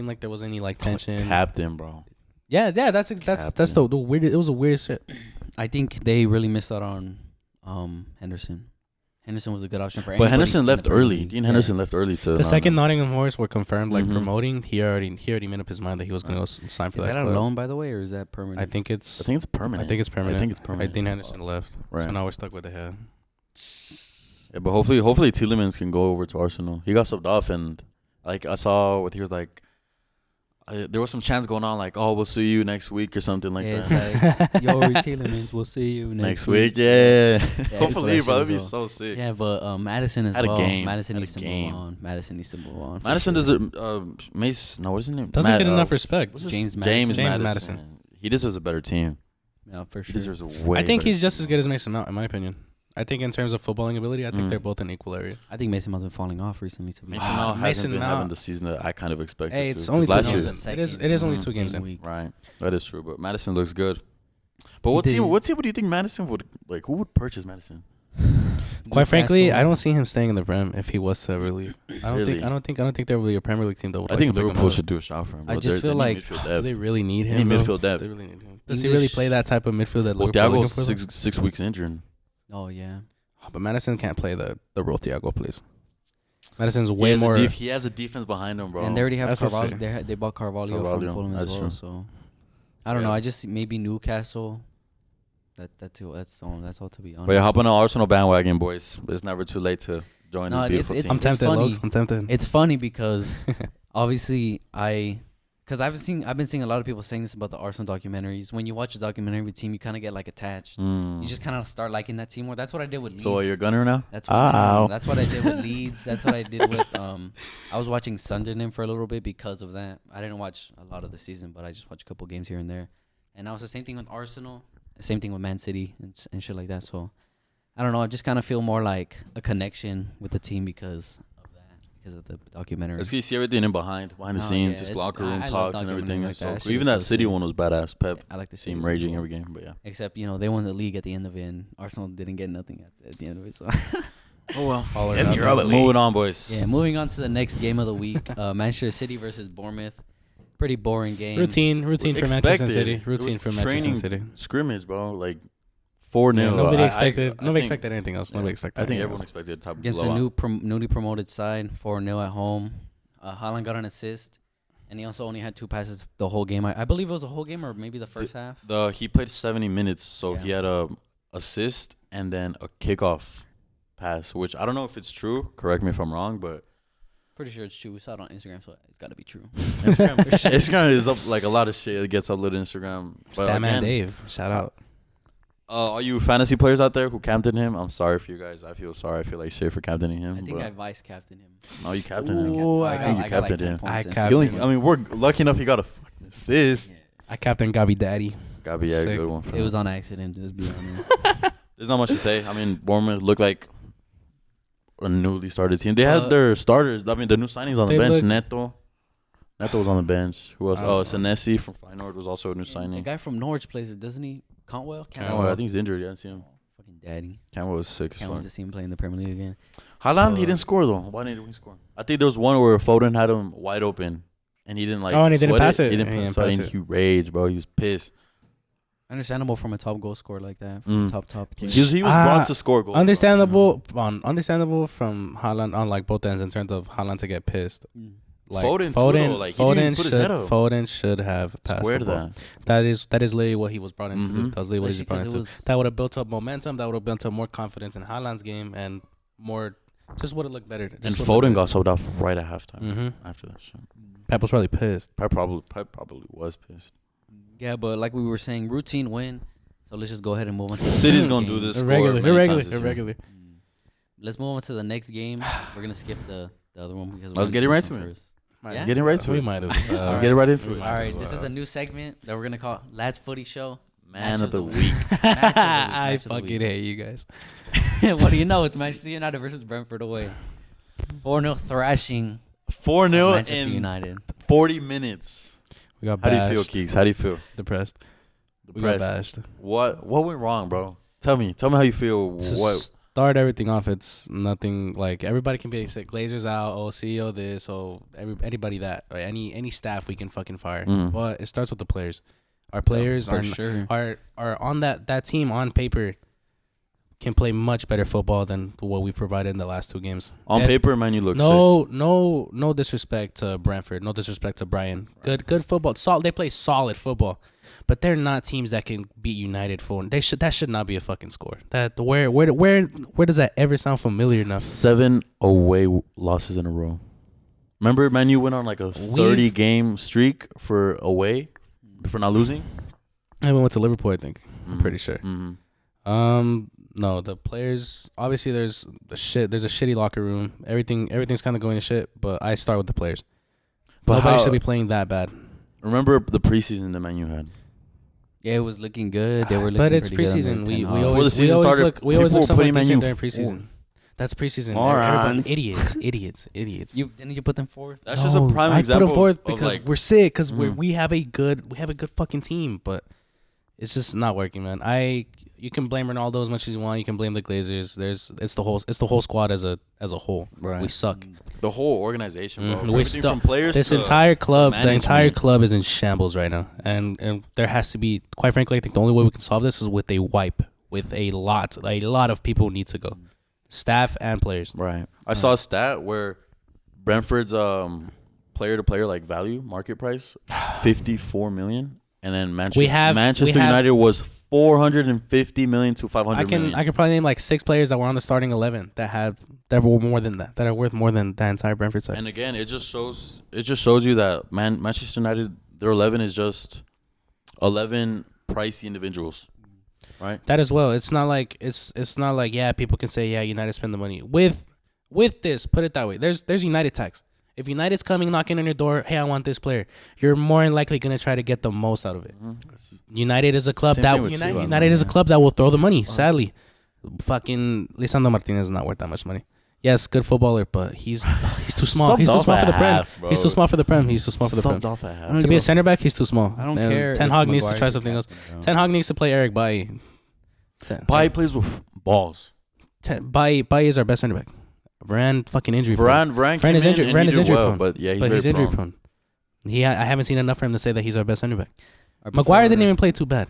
[SPEAKER 3] like there was any like tension.
[SPEAKER 2] Captain, bro.
[SPEAKER 3] Yeah, that's the weird. It was a weird shit.
[SPEAKER 1] I think they really missed out on Henderson. Henderson was a good option for.
[SPEAKER 2] But
[SPEAKER 1] anybody
[SPEAKER 2] Henderson
[SPEAKER 1] in the
[SPEAKER 2] left
[SPEAKER 1] Premier
[SPEAKER 2] early.
[SPEAKER 1] League.
[SPEAKER 2] Dean
[SPEAKER 1] Yeah.
[SPEAKER 2] Henderson left early to
[SPEAKER 3] The second Nottingham Forest were confirmed like
[SPEAKER 2] Mhm.
[SPEAKER 3] promoting. He already made up his mind that he was going to sign for
[SPEAKER 1] Is
[SPEAKER 3] that
[SPEAKER 1] that a
[SPEAKER 3] club.
[SPEAKER 1] loan, by the way, or is that permanent?
[SPEAKER 3] I think it's
[SPEAKER 2] permanent.
[SPEAKER 3] I think it's permanent.
[SPEAKER 2] I think it's permanent.
[SPEAKER 3] Dean Henderson left.
[SPEAKER 2] Right.
[SPEAKER 3] So now we're stuck with the head.
[SPEAKER 2] Yeah, but hopefully Tielemans can go over to Arsenal. He got subbed off, and like I saw what he was like. There was some chants going on, like, "Oh, we'll see you next week" or something like
[SPEAKER 1] yeah,
[SPEAKER 2] that.
[SPEAKER 1] it's like, yo, Tielemans, we'll see you
[SPEAKER 2] Next week, yeah.
[SPEAKER 1] Yeah,
[SPEAKER 2] Hopefully,
[SPEAKER 1] so
[SPEAKER 2] bro,
[SPEAKER 1] that
[SPEAKER 2] that'd be
[SPEAKER 1] shit as
[SPEAKER 2] so sick.
[SPEAKER 1] Yeah, but Madison as
[SPEAKER 2] Had a
[SPEAKER 1] well.
[SPEAKER 2] game.
[SPEAKER 1] Madison
[SPEAKER 2] Had a
[SPEAKER 1] needs to
[SPEAKER 2] game.
[SPEAKER 1] move on. Madison needs to move on. for
[SPEAKER 2] Madison
[SPEAKER 1] sure.
[SPEAKER 2] does Mace. No, what is his name?
[SPEAKER 3] Doesn't get enough respect.
[SPEAKER 2] what's his-
[SPEAKER 1] James
[SPEAKER 2] James
[SPEAKER 1] Madison.
[SPEAKER 2] Madison. He deserves a better team.
[SPEAKER 1] Yeah, for
[SPEAKER 2] He
[SPEAKER 1] sure.
[SPEAKER 2] deserves a way.
[SPEAKER 3] I think
[SPEAKER 2] better
[SPEAKER 3] he's just as
[SPEAKER 2] team.
[SPEAKER 3] good as Mason Mount, in my opinion. I think in terms of footballing ability, I think
[SPEAKER 2] Mm.
[SPEAKER 3] they're both in equal area.
[SPEAKER 1] I think Mason Mount's been falling off recently. To be
[SPEAKER 2] Mason
[SPEAKER 1] honest.
[SPEAKER 2] Mount
[SPEAKER 3] Mason
[SPEAKER 2] hasn't been having
[SPEAKER 3] Mount-
[SPEAKER 2] the season that I kind of expected.
[SPEAKER 3] Hey, it's
[SPEAKER 2] to.
[SPEAKER 3] only
[SPEAKER 2] 'Cause
[SPEAKER 3] two
[SPEAKER 2] last
[SPEAKER 3] games
[SPEAKER 2] year.
[SPEAKER 3] in. It is only 2 games
[SPEAKER 1] game
[SPEAKER 3] in.
[SPEAKER 1] week.
[SPEAKER 2] Right, that is true. But Madison looks good. But
[SPEAKER 1] He
[SPEAKER 2] what
[SPEAKER 1] did.
[SPEAKER 2] team? What team do you think Madison would like? Who would purchase Madison?
[SPEAKER 3] Quite frankly,
[SPEAKER 1] Newcastle.
[SPEAKER 3] I don't see him staying in the Prem if he was to ever leave. I don't
[SPEAKER 2] Really?
[SPEAKER 3] think there will be a Premier League team that would.
[SPEAKER 2] I
[SPEAKER 3] like
[SPEAKER 2] think
[SPEAKER 3] to pick him
[SPEAKER 2] Liverpool
[SPEAKER 3] up.
[SPEAKER 2] should do a shot for him.
[SPEAKER 1] I
[SPEAKER 2] bro.
[SPEAKER 1] just
[SPEAKER 2] They
[SPEAKER 1] feel
[SPEAKER 2] need
[SPEAKER 1] like-
[SPEAKER 2] midfield
[SPEAKER 3] Do
[SPEAKER 2] depth.
[SPEAKER 3] they really need
[SPEAKER 2] They
[SPEAKER 3] him?
[SPEAKER 2] need
[SPEAKER 3] though?
[SPEAKER 2] midfield depth.
[SPEAKER 3] They really need him. Does he really
[SPEAKER 1] English-
[SPEAKER 3] play that type of midfield that
[SPEAKER 2] Well,
[SPEAKER 3] Liverpool looking
[SPEAKER 2] Thiago's
[SPEAKER 3] for? though?
[SPEAKER 2] 6 weeks injured.
[SPEAKER 1] Oh yeah.
[SPEAKER 3] Oh, but Madison can't play the role Thiago plays. Madison's
[SPEAKER 2] He
[SPEAKER 3] way
[SPEAKER 2] has a
[SPEAKER 3] more.
[SPEAKER 2] he has a defense behind him, bro.
[SPEAKER 1] And they already have
[SPEAKER 3] That's what's
[SPEAKER 1] Carvalho.
[SPEAKER 3] sick.
[SPEAKER 1] They bought Carvalho from
[SPEAKER 2] Carvalho,
[SPEAKER 1] Fulham as
[SPEAKER 2] that's
[SPEAKER 1] well.
[SPEAKER 2] true.
[SPEAKER 1] So I don't
[SPEAKER 2] Yeah.
[SPEAKER 1] know. I just maybe Newcastle. That's all to be honest.
[SPEAKER 2] But yeah, hop on the Arsenal bandwagon, boys. It's never too late to join
[SPEAKER 1] No,
[SPEAKER 2] this beautiful
[SPEAKER 1] it's-
[SPEAKER 2] team.
[SPEAKER 3] I'm tempted,
[SPEAKER 1] funny.
[SPEAKER 3] Lokes. I'm tempted.
[SPEAKER 1] It's funny because obviously because I've been seeing a lot of people saying this about the Arsenal documentaries. When you watch a documentary of a team, you kind of get like attached.
[SPEAKER 2] Mm.
[SPEAKER 1] You just kind of start liking that team more. That's what I did with Leeds.
[SPEAKER 2] So you're a gunner now?
[SPEAKER 1] That's what I did with Leeds. That's what I did with I was watching Sunderland for a little bit because of that. I didn't watch a lot of the season, but I just watched a couple games here and there. And that was the same thing with Arsenal, same thing with Man City and shit like that. So I don't know. I just kind of feel more like a connection with the team because of that, because of the documentary.
[SPEAKER 2] Let's see everything in behind the
[SPEAKER 1] Oh,
[SPEAKER 2] scenes,
[SPEAKER 1] yeah,
[SPEAKER 2] just
[SPEAKER 1] it's-
[SPEAKER 2] locker room
[SPEAKER 1] I love
[SPEAKER 2] talks and
[SPEAKER 1] documentaries
[SPEAKER 2] everything.
[SPEAKER 1] like
[SPEAKER 2] It's
[SPEAKER 1] that.
[SPEAKER 2] so
[SPEAKER 1] That
[SPEAKER 2] cool.
[SPEAKER 1] shit
[SPEAKER 2] Even
[SPEAKER 1] is
[SPEAKER 2] that
[SPEAKER 1] so
[SPEAKER 2] City
[SPEAKER 1] sick.
[SPEAKER 2] one was badass. Pep
[SPEAKER 1] I like the
[SPEAKER 2] team
[SPEAKER 1] City
[SPEAKER 2] raging
[SPEAKER 1] one.
[SPEAKER 2] every game, but yeah.
[SPEAKER 1] Except they won the league at the end of it, and Arsenal didn't get nothing at the end of it. So
[SPEAKER 2] Oh well.
[SPEAKER 3] All or
[SPEAKER 2] Yeah,
[SPEAKER 3] nothing.
[SPEAKER 2] moving on, boys.
[SPEAKER 1] yeah, moving on to the next game of the week, Manchester City versus Bournemouth. Pretty boring game.
[SPEAKER 3] Routine for Manchester
[SPEAKER 2] Expected.
[SPEAKER 3] City.
[SPEAKER 2] It
[SPEAKER 3] Routine
[SPEAKER 2] was
[SPEAKER 3] for Manchester
[SPEAKER 2] training
[SPEAKER 3] City.
[SPEAKER 2] Scrimmage, bro. Like 4-0.
[SPEAKER 3] Yeah, nobody expected.
[SPEAKER 2] I
[SPEAKER 3] Nobody
[SPEAKER 2] think-
[SPEAKER 3] expected anything else. Nobody expected.
[SPEAKER 2] I think
[SPEAKER 3] anything
[SPEAKER 2] everyone
[SPEAKER 3] else.
[SPEAKER 2] expected a top
[SPEAKER 1] Against a newly promoted side, 4-0 at home. Haaland got an assist, and he also only had 2 passes the whole game. I believe it was the whole game, or maybe the first half.
[SPEAKER 2] He played 70 minutes, so
[SPEAKER 1] Yeah.
[SPEAKER 2] he had a assist and then a kickoff pass, which I don't know if it's true. Correct me if I'm wrong, but
[SPEAKER 1] Pretty sure it's true. We saw it on Instagram, so it's got to be true.
[SPEAKER 2] Instagram is up like a lot of shit. It gets uploaded Instagram. But
[SPEAKER 3] Statman
[SPEAKER 2] again,
[SPEAKER 3] Dave, shout out.
[SPEAKER 2] all you fantasy players out there who captained him, I'm sorry for you guys. I feel sorry. I feel like shit for captaining him.
[SPEAKER 1] I think
[SPEAKER 2] but
[SPEAKER 1] I vice captained him.
[SPEAKER 2] no, you captained him.
[SPEAKER 3] Ooh,
[SPEAKER 1] I
[SPEAKER 2] think you
[SPEAKER 1] got like
[SPEAKER 2] captained
[SPEAKER 1] 10
[SPEAKER 2] him.
[SPEAKER 1] points
[SPEAKER 3] I
[SPEAKER 1] in.
[SPEAKER 3] captained
[SPEAKER 2] I mean, we're lucky enough he got a fucking assist.
[SPEAKER 1] Yeah.
[SPEAKER 3] I captained Gabi Daddy.
[SPEAKER 2] Gotta be a
[SPEAKER 3] Sick.
[SPEAKER 2] good one. For
[SPEAKER 1] It
[SPEAKER 2] him.
[SPEAKER 1] was on accident, just be honest.
[SPEAKER 2] There's not much to say. I mean, Bournemouth looked like a newly started team. They had
[SPEAKER 1] Uh,
[SPEAKER 2] their starters. I mean, the new signings on the
[SPEAKER 3] they
[SPEAKER 2] bench.
[SPEAKER 3] look-
[SPEAKER 2] Neto was on the bench. Who else?
[SPEAKER 3] I
[SPEAKER 2] Oh,
[SPEAKER 3] don't know.
[SPEAKER 2] Senesi from Feyenoord was also a new
[SPEAKER 1] The
[SPEAKER 2] signing.
[SPEAKER 1] guy from Norwich plays it, doesn't he? Cantwell?
[SPEAKER 2] Oh, I think he's injured. Yeah, I see him.
[SPEAKER 1] Fucking daddy.
[SPEAKER 2] Campbell was sick.
[SPEAKER 1] Can't wait to see him play in the Premier League again.
[SPEAKER 2] Haaland, he didn't score though. Why didn't he score? I think there was one where Foden had him wide open, and he didn't like.
[SPEAKER 3] Oh, and he didn't
[SPEAKER 2] sweat
[SPEAKER 3] pass it.
[SPEAKER 2] He didn't
[SPEAKER 3] He
[SPEAKER 2] pass
[SPEAKER 3] didn't
[SPEAKER 2] it.
[SPEAKER 3] pass
[SPEAKER 2] And he raged, bro. He was pissed.
[SPEAKER 1] Understandable from a top goal scorer like that.
[SPEAKER 2] Mm.
[SPEAKER 1] Top.
[SPEAKER 2] He was brought to score goals.
[SPEAKER 3] Understandable from Haaland on like both ends in terms of Haaland to get pissed. Like
[SPEAKER 2] Foden too, though, like, he didn't put his head up.
[SPEAKER 3] Foden should have passed
[SPEAKER 2] Square
[SPEAKER 3] the
[SPEAKER 2] to
[SPEAKER 3] ball.
[SPEAKER 2] that.
[SPEAKER 3] That is literally what he was brought in to do.
[SPEAKER 2] Mhm.
[SPEAKER 3] That was literally what he was brought
[SPEAKER 1] Especially
[SPEAKER 3] into.
[SPEAKER 1] 'cause it was-
[SPEAKER 3] That would have built up momentum. That would have built up more confidence in Haaland's game and more. Just would have looked better.
[SPEAKER 2] And Foden got sold off right at halftime.
[SPEAKER 3] Mm-hmm.
[SPEAKER 2] After that shit,
[SPEAKER 3] Pep was probably pissed.
[SPEAKER 2] Pep probably was pissed.
[SPEAKER 1] Yeah, but like we were saying, routine win. So let's just go ahead and move on to the
[SPEAKER 2] City's
[SPEAKER 1] next
[SPEAKER 2] gonna
[SPEAKER 1] game.
[SPEAKER 2] do this. Score
[SPEAKER 3] Irregular.
[SPEAKER 2] many times this year.
[SPEAKER 1] Let's move on to the next game. We're gonna skip the other one because
[SPEAKER 2] Let's
[SPEAKER 1] we're
[SPEAKER 2] get it
[SPEAKER 1] gonna
[SPEAKER 2] right
[SPEAKER 1] do
[SPEAKER 2] to
[SPEAKER 1] this
[SPEAKER 2] it.
[SPEAKER 1] one first.
[SPEAKER 3] Might
[SPEAKER 1] Yeah?
[SPEAKER 2] Let's get it right to
[SPEAKER 3] We
[SPEAKER 2] it.
[SPEAKER 3] might as
[SPEAKER 2] Let's
[SPEAKER 3] well.
[SPEAKER 2] get it right into
[SPEAKER 3] We
[SPEAKER 2] it.
[SPEAKER 3] might
[SPEAKER 1] All
[SPEAKER 3] as
[SPEAKER 1] right, this
[SPEAKER 3] well.
[SPEAKER 1] is a new segment that we're gonna call Ladsfootyshow.
[SPEAKER 2] Man of the week.
[SPEAKER 3] I fucking hate you guys.
[SPEAKER 1] What do you know? It's Manchester United versus Brentford away. 4-0 thrashing
[SPEAKER 2] 4-0
[SPEAKER 1] Manchester
[SPEAKER 2] in
[SPEAKER 1] United.
[SPEAKER 2] 40 minutes.
[SPEAKER 3] We got
[SPEAKER 2] How do
[SPEAKER 3] bashed.
[SPEAKER 2] you feel, Keeks? How do you feel?
[SPEAKER 3] Depressed. We got
[SPEAKER 2] Depressed.
[SPEAKER 3] bashed.
[SPEAKER 2] What went wrong, bro? Tell me how you feel.
[SPEAKER 3] To
[SPEAKER 2] What?
[SPEAKER 3] start everything off, it's nothing like everybody can be sick. Glazers out, CEO this, anybody that, or any staff we can fucking fire.
[SPEAKER 2] Mm.
[SPEAKER 3] But it starts with the players. Our players
[SPEAKER 1] For
[SPEAKER 3] are
[SPEAKER 1] sure.
[SPEAKER 3] are on that team on paper can play much better football than what we provided in the last 2 games.
[SPEAKER 2] On
[SPEAKER 3] And
[SPEAKER 2] paper, man, you look sick.
[SPEAKER 3] no disrespect to Brentford, no disrespect to Brian. Good football. They play solid football. But they're not teams that can beat United for. That should not be a fucking score. Where does that ever sound familiar now?
[SPEAKER 2] 7 away losses in a row. Remember, Man U went on like a 30-game streak for away for not losing.
[SPEAKER 3] And we went to Liverpool, I think. I'm pretty sure.
[SPEAKER 2] Mm-hmm.
[SPEAKER 3] No, the players. Obviously, there's a shitty locker room. Everything's kind of going to shit. But I start with the players.
[SPEAKER 2] But
[SPEAKER 3] Nobody
[SPEAKER 2] how-
[SPEAKER 3] should be playing that bad.
[SPEAKER 2] Remember the preseason that Man U had.
[SPEAKER 1] Yeah, it was looking good. They were looking
[SPEAKER 3] But it's
[SPEAKER 1] pretty good
[SPEAKER 3] preseason.
[SPEAKER 1] under
[SPEAKER 3] We
[SPEAKER 1] Ten Hag.
[SPEAKER 2] Before the
[SPEAKER 3] always
[SPEAKER 2] season started,
[SPEAKER 3] look
[SPEAKER 2] people were
[SPEAKER 3] somewhat
[SPEAKER 2] putting Man
[SPEAKER 3] decent
[SPEAKER 2] U
[SPEAKER 3] during preseason. That's preseason.
[SPEAKER 2] All right.
[SPEAKER 3] Everybody, idiots.
[SPEAKER 1] Didn't you put them fourth?
[SPEAKER 2] That's just a prime
[SPEAKER 3] I
[SPEAKER 2] example.
[SPEAKER 3] put them forth
[SPEAKER 2] of,
[SPEAKER 3] because
[SPEAKER 2] like,
[SPEAKER 3] we're sick. Because
[SPEAKER 2] Mm.
[SPEAKER 3] we have a good fucking team, but it's just not working, man. You can blame Ronaldo as much as you want. You can blame the Glazers. It's the whole squad as a whole.
[SPEAKER 1] Right.
[SPEAKER 3] We suck.
[SPEAKER 2] the whole organization, bro.
[SPEAKER 3] Mhm.
[SPEAKER 2] Everything
[SPEAKER 3] We stuck.
[SPEAKER 2] from players
[SPEAKER 3] This
[SPEAKER 2] to
[SPEAKER 3] entire club, the entire
[SPEAKER 2] management.
[SPEAKER 3] club is in shambles right now, and there has to be. Quite frankly, I think the only way we can solve this is with a wipe. With a lot of people need to go, staff and players.
[SPEAKER 2] Right. I saw a stat where Brentford's player to player like value market price 54 million, and then Manchester United was 450 million to 500 million.
[SPEAKER 3] I can probably name like 6 players that were on the starting 11 that were more than that are worth more than that entire Brentford side.
[SPEAKER 2] And again, it just shows you that Manchester United, their 11 is just 11 pricey individuals, right?
[SPEAKER 3] That as well. It's not like people can say United spend the money with this. Put it that way. There's United tax. If United's coming knocking on your door, hey, I want this player, you're more than likely gonna try to get the most out of it. United is a club United is a club that will throw the money. Sadly, fucking Lisandro Martinez is not worth that much money. Yes, good footballer, but he's too small. He's too small for the Prem. He's too small for the Prem. He's too small for the Prem.
[SPEAKER 2] Off at half.
[SPEAKER 3] To be a center back, he's too small.
[SPEAKER 1] I don't
[SPEAKER 3] And
[SPEAKER 1] care.
[SPEAKER 3] Ten
[SPEAKER 1] if
[SPEAKER 3] Hag needs to
[SPEAKER 1] Maguire's
[SPEAKER 3] try
[SPEAKER 1] the
[SPEAKER 3] something else.
[SPEAKER 1] captain, bro.
[SPEAKER 3] Ten Hag needs to play Eric Bailly.
[SPEAKER 2] Bailly plays with balls.
[SPEAKER 3] Bailly is our best center back. Varane fucking injury.
[SPEAKER 2] Varane
[SPEAKER 3] is injured. Varane is injury prone.
[SPEAKER 2] but yeah,
[SPEAKER 3] He's injury prone. I haven't seen enough for him to say that he's our best center back. Maguire didn't even play too bad,